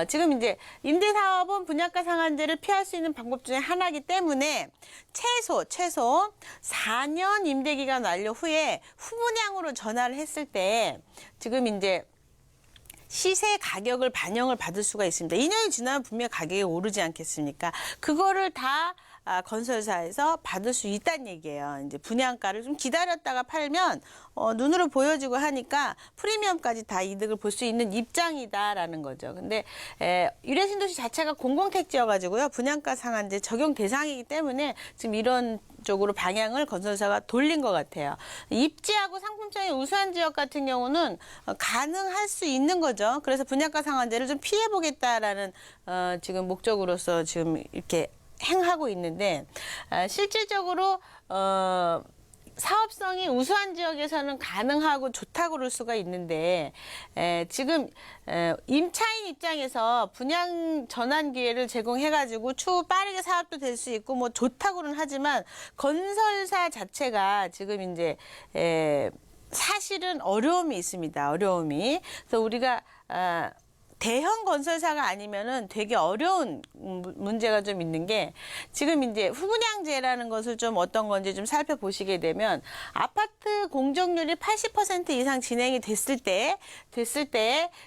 지금 이제 임대 사업은 분양가 상한제를 피할 수 있는 방법 중에 하나이기 때문에 최소 4년 임대 기간 완료 후에 후분양으로 전환을 했을 때 지금 이제 시세 가격을 반영을 받을 수가 있습니다. 2년이 지나면 분명히 가격이 오르지 않겠습니까? 그거를 다 건설사에서 받을 수 있다는 얘기예요. 이제 분양가를 좀 기다렸다가 팔면 눈으로 보여지고 하니까 프리미엄까지 다 이득을 볼 수 있는 입장이다라는 거죠. 근데 위례신도시 자체가 공공택지여가지고요. 분양가 상한제 적용 대상이기 때문에 지금 이런 쪽으로 방향을 건설사가 돌린 것 같아요. 입지하고 상품성이 우수한 지역 같은 경우는 가능할 수 있는 거죠. 그래서 분양가 상한제를 좀 피해보겠다라는 지금 목적으로서 지금 이렇게 행하고 있는데 실질적으로 사업성이 우수한 지역에서는 가능하고 좋다고 그럴 수가 있는데 지금 임차인 입장에서 분양 전환 기회를 제공해가지고 추후 빠르게 사업도 될 수 있고 뭐 좋다고는 하지만 건설사 자체가 지금 이제 사실은 어려움이 있습니다. 어려움이. 그래서 우리가 대형 건설사가 아니면은 되게 어려운 문제가 좀 있는 게 지금 이제 후분양제라는 것을 좀 어떤 건지 좀 살펴보시게 되면 아파트 공정률이 80% 이상 진행이 됐을 때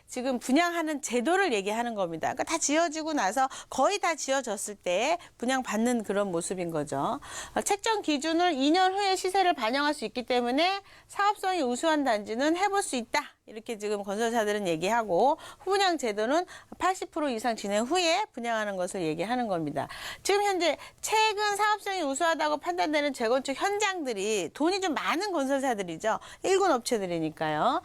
지금 분양하는 제도를 얘기하는 겁니다. 그러니까 다 지어지고 나서 거의 다 지어졌을 때 분양받는 그런 모습인 거죠. 책정 기준을 2년 후에 시세를 반영할 수 있기 때문에 사업성이 우수한 단지는 해볼 수 있다. 이렇게 지금 건설사들은 얘기하고 후분양 제도는 80% 이상 진행 후에 분양하는 것을 얘기하는 겁니다. 지금 현재 최근 사업성이 우수하다고 판단되는 재건축 현장들이 돈이 좀 많은 건설사들이죠. 일군 업체들이니까요.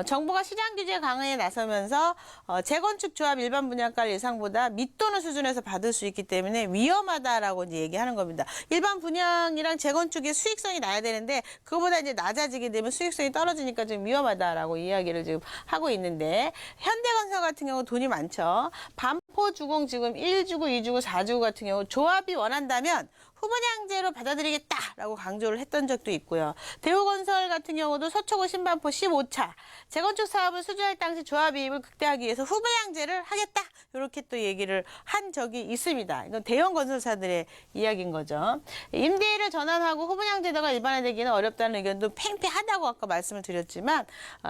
정부가 시장 규제 강화에 나서면서 재건축 조합 일반 분양가를 예상보다 밑도는 수준에서 받을 수 있기 때문에 위험하다라고 이제 얘기하는 겁니다. 일반 분양이랑 재건축의 수익성이 나야 되는데 그거보다 이제 낮아지게 되면 수익성이 떨어지니까 좀 위험하다라고 이야기를 지금 하고 있는데 현대건설 같은 경우 돈이 많죠. 반품 포주공 지금 1주구, 2주구, 4주구 같은 경우 조합이 원한다면 후분양제로 받아들이겠다라고 강조를 했던 적도 있고요. 대우건설 같은 경우도 서초구 신반포 15차 재건축 사업을 수주할 당시 조합 이익을 극대화하기 위해서 후분양제를 하겠다. 이렇게 또 얘기를 한 적이 있습니다. 이건 대형 건설사들의 이야기인 거죠. 임대를 전환하고 후분양제도가 일반화되기는 어렵다는 의견도 팽팽하다고 아까 말씀을 드렸지만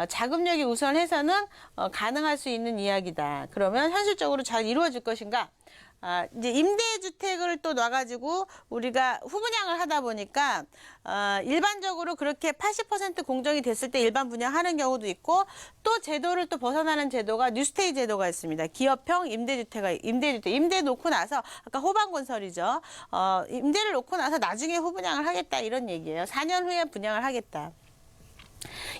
자금력이 우선해서는 가능할 수 있는 이야기다. 그러면 현실적으로 잘 이루어질 것인가? 이제 임대주택을 또 놔가지고 우리가 후분양을 하다 보니까 일반적으로 그렇게 80% 공정이 됐을 때 일반 분양하는 경우도 있고 또 제도를 또 벗어나는 제도가 뉴스테이 제도가 있습니다. 기업형 임대 놓고 나서 아까 호반건설이죠. 임대를 놓고 나서 나중에 후분양을 하겠다 이런 얘기예요. 4년 후에 분양을 하겠다.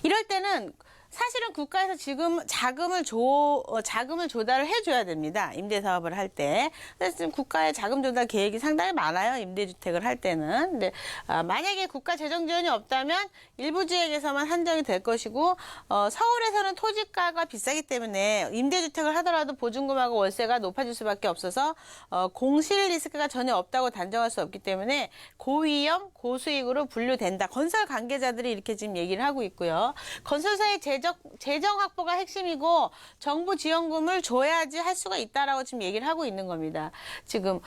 이럴 때는 사실은 국가에서 지금 자금을 조달을 해줘야 됩니다. 임대 사업을 할 때. 그래서 지금 국가의 자금 조달 계획이 상당히 많아요. 임대주택을 할 때는. 근데 만약에 국가 재정 지원이 없다면 일부 지역에서만 한정이 될 것이고 서울에서는 토지가가 비싸기 때문에 임대주택을 하더라도 보증금하고 월세가 높아질 수밖에 없어서 공실 리스크가 전혀 없다고 단정할 수 없기 때문에 고위험, 고수익으로 분류된다. 건설 관계자들이 이렇게 지금 얘기를 하고 있고요. 건설사의 재정 확보가 핵심이고 정부 지원금을 줘야지 할 수가 있다라고 지금 얘기를 하고 있는 겁니다. 지금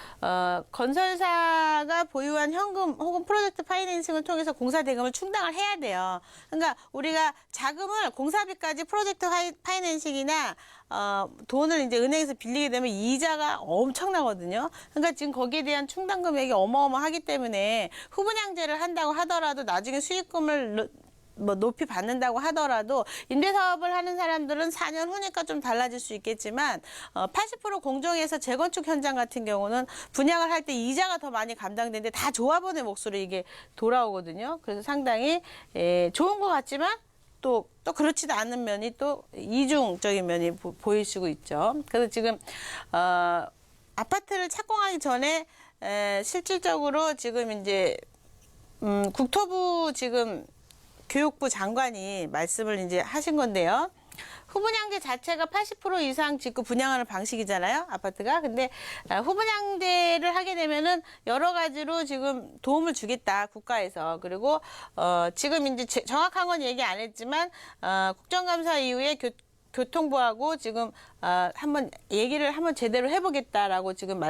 건설사가 보유한 현금 혹은 프로젝트 파이낸싱을 통해서 공사 대금을 충당을 해야 돼요. 그러니까 우리가 자금을 공사비까지 프로젝트 파이낸싱이나 돈을 이제 은행에서 빌리게 되면 이자가 엄청나거든요. 그러니까 지금 거기에 대한 충당 금액이 어마어마하기 때문에 후분양제를 한다고 하더라도 나중에 수익금을 높이 받는다고 하더라도 임대사업을 하는 사람들은 4년 후니까 좀 달라질 수 있겠지만 80% 공정에서 재건축 현장 같은 경우는 분양을 할 때 이자가 더 많이 감당되는데 다 조합원의 몫으로 이게 돌아오거든요. 그래서 상당히 좋은 것 같지만 또 그렇지도 않은 면이 또 이중적인 면이 보이시고 있죠. 그래서 지금 아파트를 착공하기 전에 실질적으로 지금 이제 국토부 지금 교육부 장관이 말씀을 이제 하신 건데요. 후분양제 자체가 80% 이상 짓고 분양하는 방식이잖아요, 아파트가. 근데 후분양제를 하게 되면은 여러 가지로 지금 도움을 주겠다, 국가에서. 그리고 지금 이제 정확한 건 얘기 안 했지만 국정감사 이후에 교통부하고 지금 한번 얘기를 한번 제대로 해보겠다라고 지금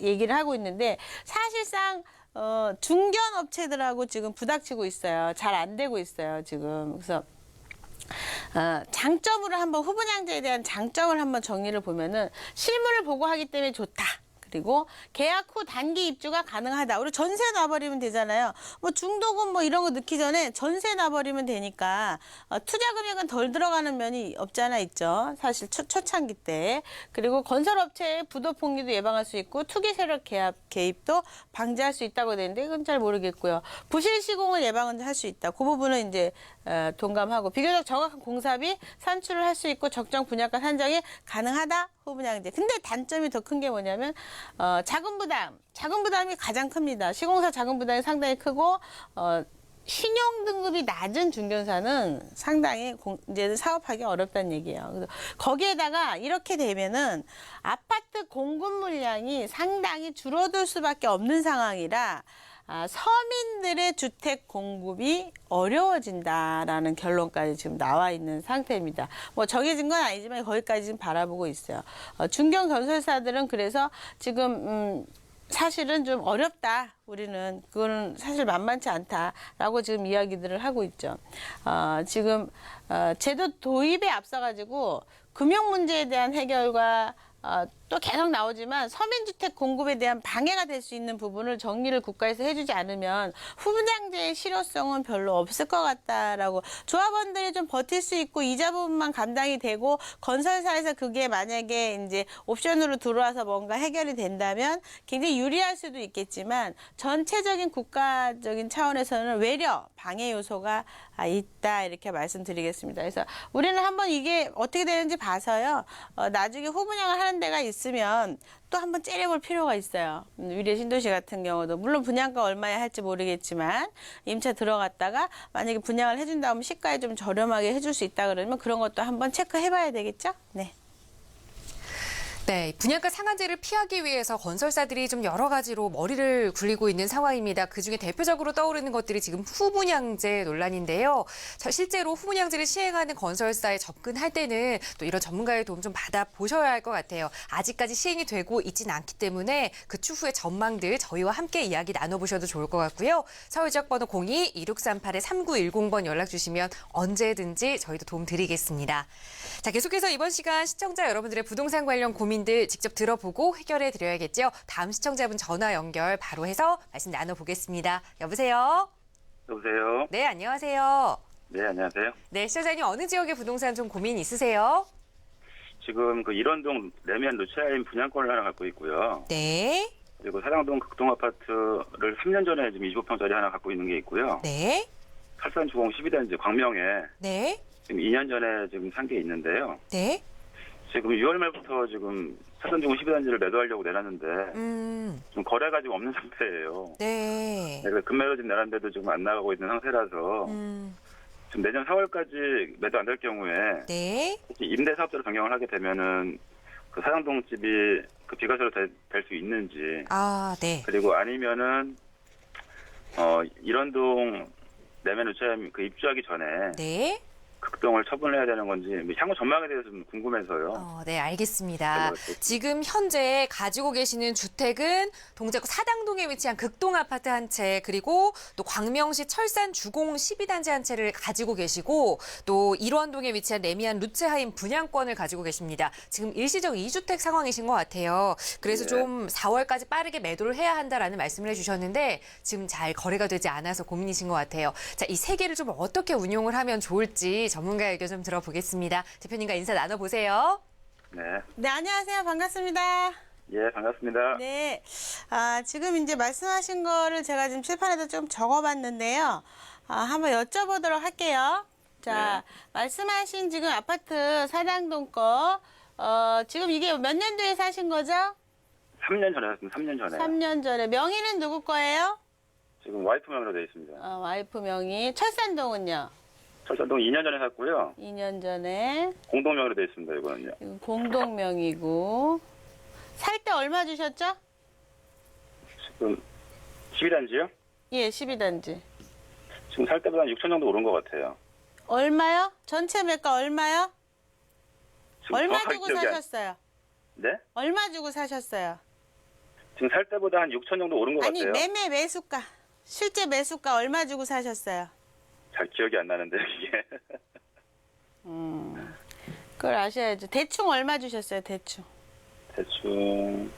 얘기를 하고 있는데 사실상 중견 업체들하고 지금 부닥치고 있어요. 잘 안 되고 있어요, 지금. 그래서 장점으로 한번 후분양제에 대한 장점을 한번 정리를 보면은 실물을 보고 하기 때문에 좋다. 그리고 계약 후 단기 입주가 가능하다. 우리 전세 놔버리면 되잖아요. 뭐 중도금 뭐 이런 거 넣기 전에 전세 놔버리면 되니까 투자 금액은 덜 들어가는 면이 없지 않아 있죠. 사실 초창기 때. 그리고 건설업체의 부도 폭리도 예방할 수 있고 투기 세력 개입도 방지할 수 있다고 되는데 이건 잘 모르겠고요. 부실 시공을 예방은 할 수 있다. 그 부분은 이제 동감하고 비교적 정확한 공사비 산출을 할 수 있고 적정 분양가 산정이 가능하다. 후분양제. 근데 단점이 더 큰 게 뭐냐면 자금 부담이 가장 큽니다. 시공사 자금 부담이 상당히 크고 신용 등급이 낮은 중견사는 상당히 이제는 사업하기 어렵다는 얘기예요. 그래서 거기에다가 이렇게 되면은 아파트 공급 물량이 상당히 줄어들 수밖에 없는 상황이라 서민들의 주택 공급이 어려워진다라는 결론까지 지금 나와 있는 상태입니다. 뭐 정해진 건 아니지만 거기까지 지금 바라보고 있어요. 중견 건설사들은 그래서 지금 사실은 좀 어렵다. 우리는 그거는 사실 만만치 않다라고 지금 이야기들을 하고 있죠. 지금 제도 도입에 앞서가지고 금융 문제에 대한 해결과 또 계속 나오지만 서민주택 공급에 대한 방해가 될 수 있는 부분을 정리를 국가에서 해주지 않으면 후분양제의 실효성은 별로 없을 것 같다라고 조합원들이 좀 버틸 수 있고 이자 부분만 감당이 되고 건설사에서 그게 만약에 이제 옵션으로 들어와서 뭔가 해결이 된다면 굉장히 유리할 수도 있겠지만 전체적인 국가적인 차원에서는 외려 방해 요소가 있다 이렇게 말씀드리겠습니다. 그래서 우리는 한번 이게 어떻게 되는지 봐서요. 나중에 후분양을 하는 데가 있으면 또 한번 째려볼 필요가 있어요. 위례 신도시 같은 경우도 물론 분양가 얼마에 할지 모르겠지만 임차 들어갔다가 만약에 분양을 해준 다음 시가에 좀 저렴하게 해줄 수 있다 그러면 그런 것도 한번 체크해봐야 되겠죠? 네. 네, 분양가 상한제를 피하기 위해서 건설사들이 좀 여러 가지로 머리를 굴리고 있는 상황입니다. 그중에 대표적으로 떠오르는 것들이 지금 후분양제 논란인데요. 실제로 후분양제를 시행하는 건설사에 접근할 때는 또 이런 전문가의 도움 좀 받아보셔야 할 것 같아요. 아직까지 시행이 되고 있지는 않기 때문에 그 추후의 전망들 저희와 함께 이야기 나눠보셔도 좋을 것 같고요. 서울지역번호 02-2638-3910번 연락 주시면 언제든지 저희도 도움 드리겠습니다. 자, 계속해서 이번 시간 시청자 여러분들의 부동산 관련 고민들 직접 들어보고 해결해 드려야겠죠. 다음 시청자분 전화 연결 바로 해서 말씀 나눠보겠습니다. 여보세요? 여보세요? 네, 안녕하세요. 네, 안녕하세요. 네, 시청자님 어느 지역의 부동산 좀 고민 있으세요? 지금 그 일원동 레미안 루체하임 분양권을 하나 갖고 있고요. 네, 그리고 사당동 극동 아파트를 3년 전에 지금 25평짜리 하나 갖고 있는 게 있고요. 네, 팔산주공 12단지 광명에 네, 지금 2년 전에 지금 산 게 있는데요. 네. 지금 6월 말부터 지금 팔산주공 12단지를 매도하려고 내놨는데 좀 거래가 지금 없는 상태예요. 네. 그래서 금매로 지금 내놨는데도 지금 안 나가고 있는 상태라서 지금 내년 4월까지 매도 안 될 경우에 네. 혹시 임대사업자로 변경을 하게 되면은 그 사당동 집이 그 비과세로 될 수 있는지 아, 네. 그리고 아니면은 일원동 내면 우체함 그 입주하기 전에 네. 극동을 처분해야 되는 건지 향후 전망에 대해서 좀 궁금해서요. 네, 알겠습니다. 네. 지금 현재 가지고 계시는 주택은 동작구 사당동에 위치한 극동 아파트 한 채, 그리고 또 광명시 철산 주공 12단지 한 채를 가지고 계시고, 또 일원동에 위치한 레미안 루체하임 분양권을 가지고 계십니다. 지금 일시적 2주택 상황이신 것 같아요. 그래서 네. 좀 4월까지 빠르게 매도를 해야 한다라는 말씀을 해주셨는데 지금 잘 거래가 되지 않아서 고민이신 것 같아요. 자, 이 세 개를 좀 어떻게 운용을 하면 좋을지 전문가 의견 좀 들어보겠습니다. 대표님과 인사 나눠보세요. 네. 네, 안녕하세요. 반갑습니다. 예, 반갑습니다. 네. 지금 이제 말씀하신 거를 제가 지금 칠판에다 좀 적어봤는데요. 한번 여쭤보도록 할게요. 자, 말씀하신 지금 아파트 사당동 거, 지금 이게 몇 년도에 사신 거죠? 3년 전에 샀습니다. 3년 전에. 3년 전에. 명의는 누구 거예요? 지금 와이프 명의로 되어 있습니다. 와이프 명의. 철산동은요? 철산동 2년 전에 샀고요. 2년 전에. 공동 명의로 되어 있습니다. 이거는요. 이건 공동 명의고. 살 때 얼마 주셨죠? 지금 12단지요? 예, 12단지. 지금 살 때보다 한 6천 정도 오른 것 같아요. 얼마요? 전체 매가 얼마요? 지금 얼마 정확하게 주고 기억이 사셨어요? 네? 얼마 주고 사셨어요? 지금 살 때보다 한 6천 정도 오른 것 아니, 같아요. 매매 매수가. 실제 매수가 얼마 주고 사셨어요? 잘 기억이 안 나는데 이게. 그걸 아셔야죠. 대충 얼마 주셨어요, 대충? 대충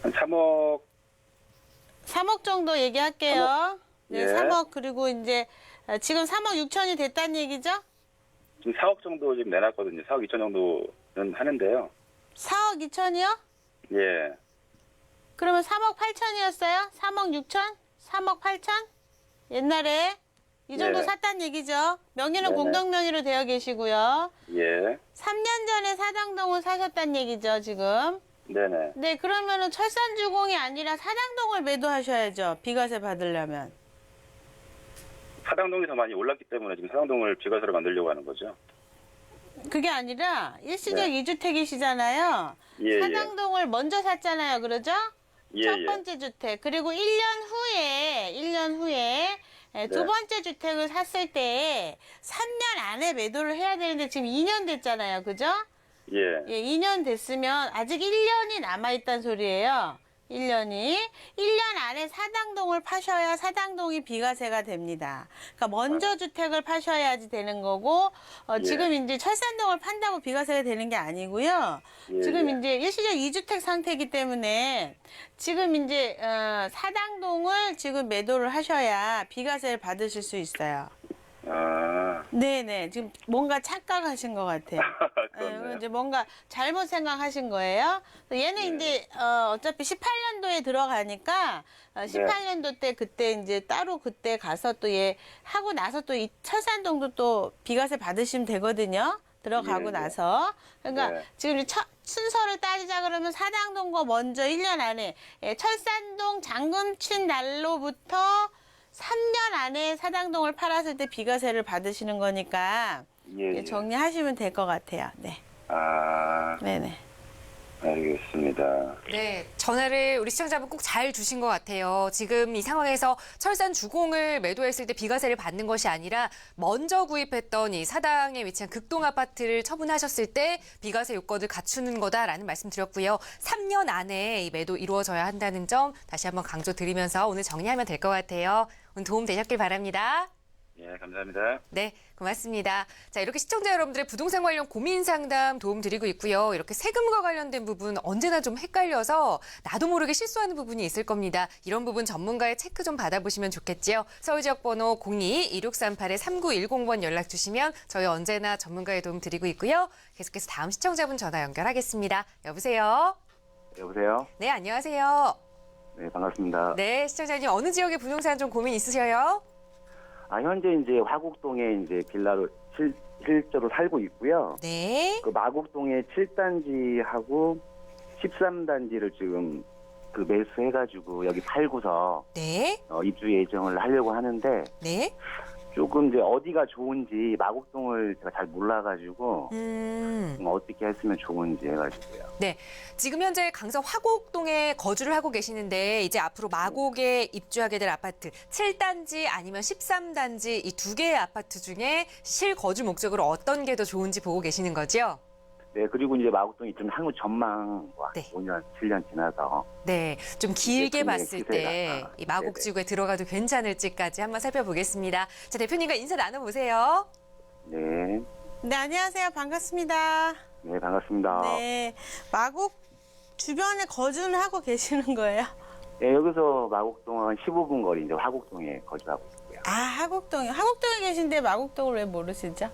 한 3억. 3억 정도 얘기할게요. 네, 예. 3억. 그리고 이제 지금 3억 6천이 됐다는 얘기죠? 지금 4억 정도 지금 내놨거든요. 4억 2천 정도는 하는데요. 4억 2천이요? 예. 그러면 3억 8천이었어요? 3억 6천? 3억 8천? 옛날에 이 정도 예. 샀다는 얘기죠. 명의는 네네. 공동 명의로 되어 계시고요. 예. 3년 전에 사당동을 사셨다는 얘기죠, 지금. 네네. 네, 그러면은 철산주공이 아니라 사당동을 매도하셔야죠. 비과세 받으려면. 사당동이 더 많이 올랐기 때문에 지금 사당동을 비과세로 만들려고 하는 거죠. 그게 아니라 일시적 네. 2주택이시잖아요. 예, 사당동을 먼저 샀잖아요. 그러죠? 예, 첫 예. 번째 주택. 그리고 1년 후에 두 네. 번째 주택을 샀을 때 3년 안에 매도를 해야 되는데 지금 2년 됐잖아요. 그죠? 예. 예, 2년 됐으면 아직 1년이 남아있단 소리예요. 1년이. 1년 안에 사당동을 파셔야 사당동이 비과세가 됩니다. 그러니까 먼저 주택을 파셔야지 되는 거고, 예. 지금 이제 철산동을 판다고 비과세가 되는 게 아니고요. 예, 지금 예. 이제 일시적 2주택 상태이기 때문에 지금 이제 사당동을 지금 매도를 하셔야 비과세를 받으실 수 있어요. 아. 네네. 지금 뭔가 착각하신 것 같아요. 그렇네요. 이제 뭔가 잘못 생각하신 거예요. 얘는 네. 이제 어차피 18년도에 들어가니까 18년도 때 그때 이제 따로 그때 가서 또 얘 하고 나서 또 이 철산동도 또 비과세 받으시면 되거든요. 들어가고 네, 네. 나서. 그러니까 네. 지금 이 순서를 따지자 그러면 사당동 거 먼저 1년 안에 철산동 잔금 친 날로부터 3년 안에 사당동을 팔았을 때 비과세를 받으시는 거니까 예, 예. 정리하시면 될 것 같아요. 네. 아, 네네. 알겠습니다. 네, 전화를 우리 시청자분 꼭 잘 주신 것 같아요. 지금 이 상황에서 철산 주공을 매도했을 때 비과세를 받는 것이 아니라 먼저 구입했던 이 사당에 위치한 극동 아파트를 처분하셨을 때 비과세 요건을 갖추는 거다라는 말씀 드렸고요. 3년 안에 이 매도 이루어져야 한다는 점 다시 한번 강조드리면서 오늘 정리하면 될 것 같아요. 오늘 도움 되셨길 바랍니다. 예, 감사합니다. 네, 고맙습니다. 자, 이렇게 시청자 여러분들의 부동산 관련 고민 상담 도움 드리고 있고요. 이렇게 세금과 관련된 부분 언제나 좀 헷갈려서 나도 모르게 실수하는 부분이 있을 겁니다. 이런 부분 전문가의 체크 좀 받아보시면 좋겠지요. 서울지역번호 02-2638-3910번 연락 주시면 저희 언제나 전문가의 도움 드리고 있고요. 계속해서 다음 시청자분 전화 연결하겠습니다. 여보세요? 여보세요? 네, 안녕하세요. 네, 반갑습니다. 네, 시청자님 어느 지역의 부동산 좀 고민 있으셔요? 현재 이제 화곡동에 이제 빌라로 실제로 살고 있고요. 네. 그 마곡동에 7단지하고 13단지를 지금 그 매수해가지고 여기 팔고서 네. 입주 예정을 하려고 하는데 네. 조금 이제 어디가 좋은지 마곡동을 제가 잘 몰라가지고 어떻게 했으면 좋은지 해가지고요. 네, 지금 현재 강서 화곡동에 거주를 하고 계시는데 이제 앞으로 마곡에 입주하게 될 아파트 7단지 아니면 13단지 이 두 개의 아파트 중에 실거주 목적으로 어떤 게 더 좋은지 보고 계시는 거죠? 네, 그리고 이제 마곡동이 좀 향후 전망 네. 5년, 7년 지나서 네, 좀 길게 네, 봤을 때 시세가. 이 마곡 지구에 들어가도 괜찮을지까지 한번 살펴보겠습니다. 자, 대표님과 인사 나눠보세요. 네, 네, 안녕하세요. 반갑습니다. 네, 반갑습니다. 네, 마곡 주변에 거주를 하고 계시는 거예요? 네, 여기서 마곡동 한 15분 거리 이제 화곡동에 거주하고 있고요. 아, 화곡동에 계신데 마곡동을 왜 모르시죠?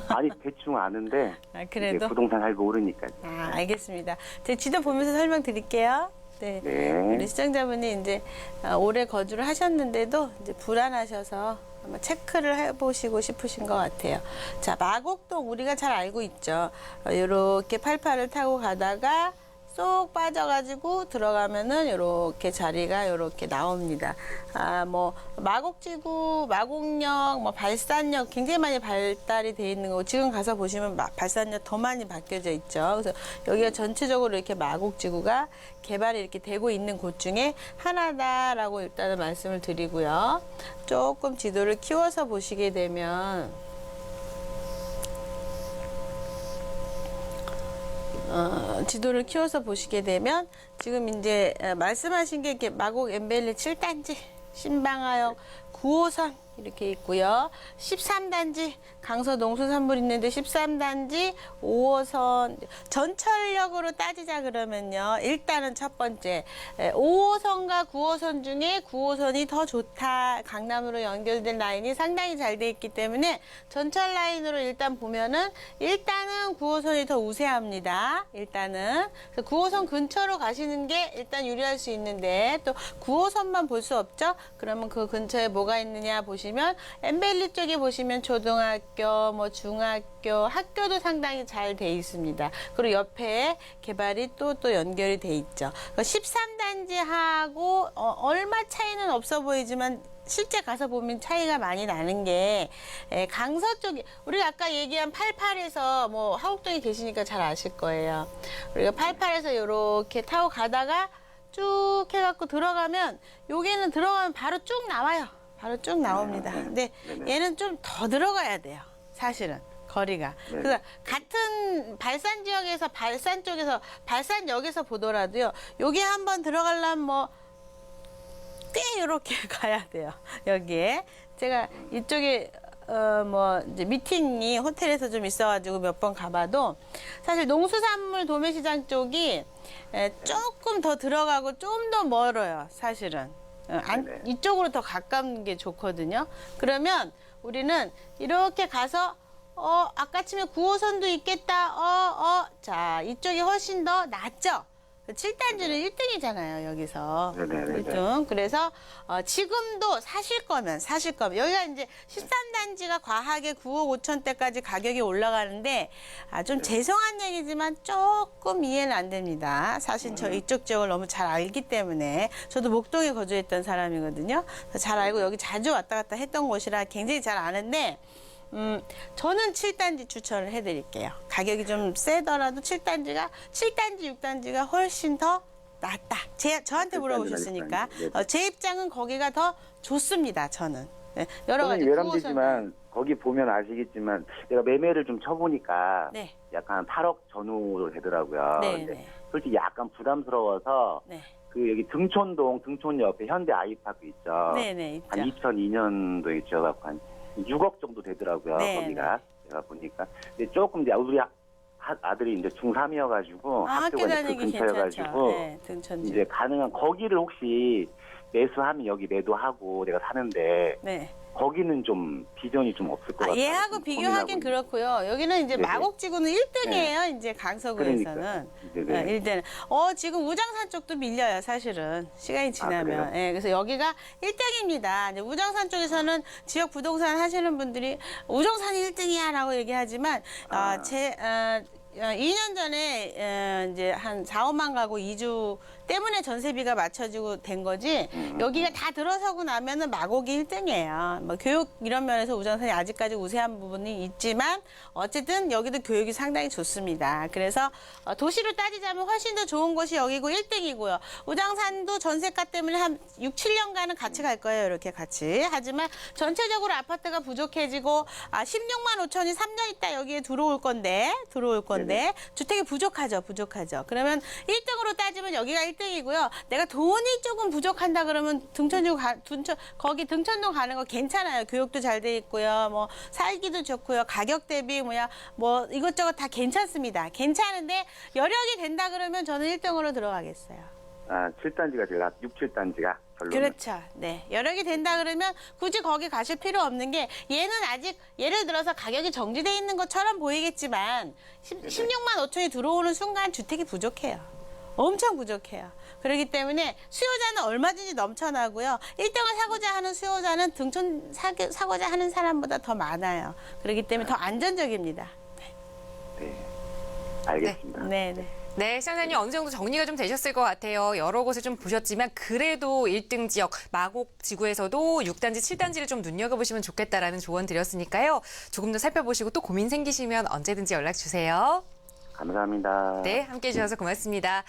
아니, 대충 아는데 아, 이제 그래도? 부동산 잘 모르니까. 아, 알겠습니다. 제 지도 보면서 설명드릴게요. 네. 네. 우리 시청자분이 이제 오래 거주를 하셨는데도 이제 불안하셔서 한번 체크를 해보시고 싶으신 것 같아요. 자, 마곡동 우리가 잘 알고 있죠. 이렇게 팔팔을 타고 가다가 쏙 빠져가지고 들어가면은 이렇게 자리가 이렇게 나옵니다. 뭐 마곡지구, 마곡역, 뭐 발산역 굉장히 많이 발달이 돼 있는 거고 지금 가서 보시면 발산역 더 많이 바뀌어져 있죠. 그래서 여기가 전체적으로 이렇게 마곡지구가 개발이 이렇게 되고 있는 곳 중에 하나다라고 일단은 말씀을 드리고요. 조금 지도를 키워서 보시게 되면 지도를 키워서 보시게 되면 지금 이제 말씀하신 게 이렇게 마곡 엠벨리 7단지 신방화역 9호선 이렇게 있고요. 13단지 강서 농수산물 있는데 13단지 5호선 전철역으로 따지자 그러면요. 일단은 첫 번째 5호선과 9호선 중에 9호선이 더 좋다. 강남으로 연결된 라인이 상당히 잘 돼 있기 때문에 전철 라인으로 일단 보면은 일단은 9호선이 더 우세합니다. 일단은 9호선 근처로 가시는 게 일단 유리할 수 있는데 또 9호선만 볼 수 없죠. 그러면 그 근처에 뭐가 있느냐 보시면 엠벨리 쪽에 보시면 초등학교, 뭐 중학교, 학교도 상당히 잘 돼 있습니다. 그리고 옆에 개발이 또 연결이 돼 있죠. 13단지하고 얼마 차이는 없어 보이지만 실제 가서 보면 차이가 많이 나는 게 강서 쪽에 우리가 아까 얘기한 88에서 뭐 화곡동에 계시니까 잘 아실 거예요. 우리가 88에서 이렇게 타고 가다가 쭉 해갖고 들어가면 여기는 들어가면 바로 쭉 나와요. 바로 쭉 나옵니다. 근데 얘는 좀 더 들어가야 돼요. 사실은 거리가. 그래서 같은 발산 지역에서 발산 쪽에서 발산역에서 보더라도요. 여기 한번 들어가려면 뭐 꽤 이렇게 가야 돼요. 여기에 제가 이쪽에 뭐 이제 미팅이 호텔에서 좀 있어가지고 몇 번 가봐도 사실 농수산물 도매시장 쪽이 조금 더 들어가고 좀 더 멀어요. 사실은. 이쪽으로 더 가까운 게 좋거든요. 그러면 우리는 이렇게 가서 아까 치면 9호선도 있겠다. 자, 이쪽이 훨씬 더 낫죠. 7단지는 1등이잖아요, 여기서. 네네네. 1등. 그래서 지금도 사실 거면 여기가 이제 13단지가 과하게 9억 5천대까지 가격이 올라가는데 좀 죄송한 얘기지만 조금 이해는 안 됩니다. 사실 저 이쪽 지역을 너무 잘 알기 때문에 저도 목동에 거주했던 사람이거든요. 잘 알고 여기 자주 왔다 갔다 했던 곳이라 굉장히 잘 아는데 저는 7단지 추천을 해드릴게요. 가격이 좀 세더라도 7단지, 6단지가 훨씬 더 낫다. 저한테 물어보셨으니까. 제 입장은 거기가 더 좋습니다, 저는. 네, 여러 가지 외람되지만 거기 보면 아시겠지만 내가 매매를 좀 쳐보니까 네. 약간 8억 전후로 되더라고요. 네, 근데 네. 솔직히 약간 부담스러워서 네. 그 여기 등촌 옆에 현대 아이파크 있죠. 네네, 있죠. 한 2002년도에 지어갖고 한 6억 정도 되더라고요. 네, 거기가 제가 보니까. 근데 조금 이제 우리 아들이 이제 중3이어가지고 학교 학교가 이제 그 다니기 근처여가지고 괜찮죠. 네, 등촌지. 이제 가능한 거기를 혹시 매수하면 여기 매도하고 내가 사는데 네. 거기는 좀 비전이 좀 없을 것 같아요. 얘하고 좀 비교하긴 고민하고 그렇고요. 여기는 이제 네네. 마곡지구는 1등이에요. 이제 강서구에서는. 네네. 1등. 지금 우장산 쪽도 밀려요, 사실은. 시간이 지나면. 그래요? 그래서 여기가 1등입니다. 이제 우장산 쪽에서는 지역 부동산 하시는 분들이 우장산이 1등이야 라고 얘기하지만, 2년 전에 이제 한 4, 5만 가구 이주 때문에 전세비가 맞춰지고 된 거지 여기가 다 들어서고 나면은 마곡이 1등이에요. 뭐 교육 이런 면에서 우장산이 아직까지 우세한 부분이 있지만 어쨌든 여기도 교육이 상당히 좋습니다. 그래서 도시로 따지자면 훨씬 더 좋은 곳이 여기고 1등이고요. 우장산도 전세가 때문에 한 6, 7년간은 같이 갈 거예요. 이렇게 같이. 하지만 전체적으로 아파트가 부족해지고 16만 5천이 3년 있다 여기에 들어올 건데 주택이 부족하죠. 그러면 1등으로 따지면 여기가 1등이고요. 내가 돈이 조금 부족한다 그러면 거기 등촌동 가는 거 괜찮아요. 교육도 잘 돼 있고요. 뭐 살기도 좋고요. 가격 대비 뭐 이것저것 다 괜찮습니다. 괜찮은데 여력이 된다 그러면 저는 1등으로 들어가겠어요. 7단지가 제일 6, 7단지가 별로. 그렇죠. 네. 여력이 된다 그러면 굳이 거기 가실 필요 없는 게 얘는 아직 예를 들어서 가격이 정지돼 있는 것처럼 보이겠지만 16만 5천이 들어오는 순간 주택이 부족해요. 엄청 부족해요. 그렇기 때문에 수요자는 얼마든지 넘쳐나고요. 1등을 사고자 하는 수요자는 등촌 사고자 하는 사람보다 더 많아요. 그렇기 때문에 더 안전적입니다. 네. 알겠습니다. 네. 네, 시장님 어느 정도 정리가 좀 되셨을 것 같아요. 여러 곳을 좀 보셨지만 그래도 1등 지역 마곡 지구에서도 6단지, 7단지를 좀 눈여겨보시면 좋겠다라는 조언 드렸으니까요. 조금 더 살펴보시고 또 고민 생기시면 언제든지 연락 주세요. 감사합니다. 네, 함께해 주셔서 고맙습니다.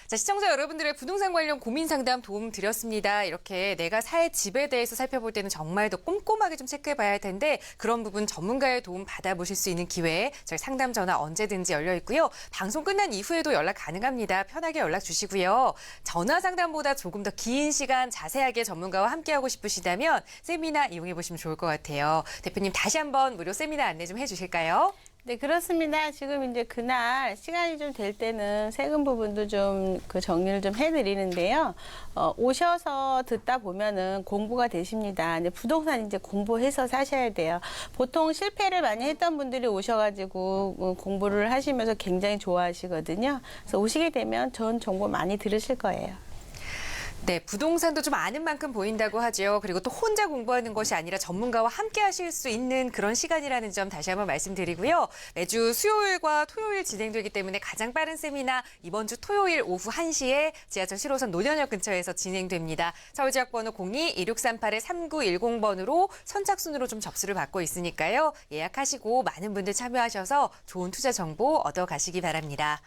자, 시청자 여러분들의 부동산 관련 고민 상담 도움 드렸습니다. 이렇게 내가 살 집에 대해서 살펴볼 때는 정말 더 꼼꼼하게 좀 체크해 봐야 할 텐데 그런 부분 전문가의 도움 받아보실 수 있는 기회 저희 상담 전화 언제든지 열려 있고요. 방송 끝난 이후에도 연락 가능합니다. 편하게 연락 주시고요. 전화 상담보다 조금 더 긴 시간 자세하게 전문가와 함께하고 싶으시다면 세미나 이용해 보시면 좋을 것 같아요. 대표님 다시 한번 무료 세미나 안내 좀 해주실까요? 네, 그렇습니다. 지금 이제 그날 시간이 좀 될 때는 세금 부분도 좀 그 정리를 좀 해드리는데요. 오셔서 듣다 보면은 공부가 되십니다. 이제 부동산 이제 공부해서 사셔야 돼요. 보통 실패를 많이 했던 분들이 오셔가지고 공부를 하시면서 굉장히 좋아하시거든요. 그래서 오시게 되면 좋은 정보 많이 들으실 거예요. 네, 부동산도 좀 아는 만큼 보인다고 하죠. 그리고 또 혼자 공부하는 것이 아니라 전문가와 함께 하실 수 있는 그런 시간이라는 점 다시 한번 말씀드리고요. 매주 수요일과 토요일 진행되기 때문에 가장 빠른 세미나 이번 주 토요일 오후 1시에 지하철 7호선 노년역 근처에서 진행됩니다. 서울지역번호 02-2638-3910번으로 선착순으로 좀 접수를 받고 있으니까요. 예약하시고 많은 분들 참여하셔서 좋은 투자 정보 얻어가시기 바랍니다.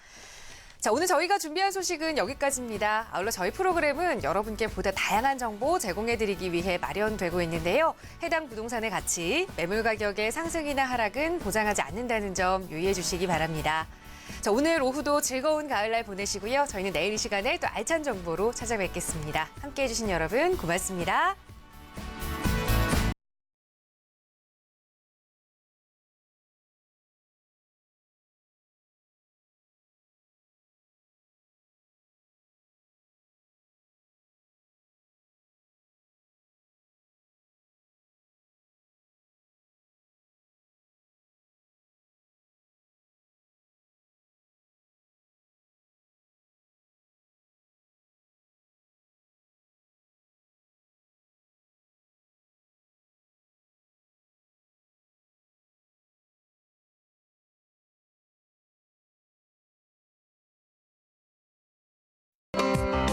자, 오늘 저희가 준비한 소식은 여기까지입니다. 아울러 저희 프로그램은 여러분께 보다 다양한 정보 제공해드리기 위해 마련되고 있는데요. 해당 부동산의 가치, 매물 가격의 상승이나 하락은 보장하지 않는다는 점 유의해 주시기 바랍니다. 자, 오늘 오후도 즐거운 가을날 보내시고요. 저희는 내일 이 시간에 또 알찬 정보로 찾아뵙겠습니다. 함께해 주신 여러분 고맙습니다.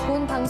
본 방송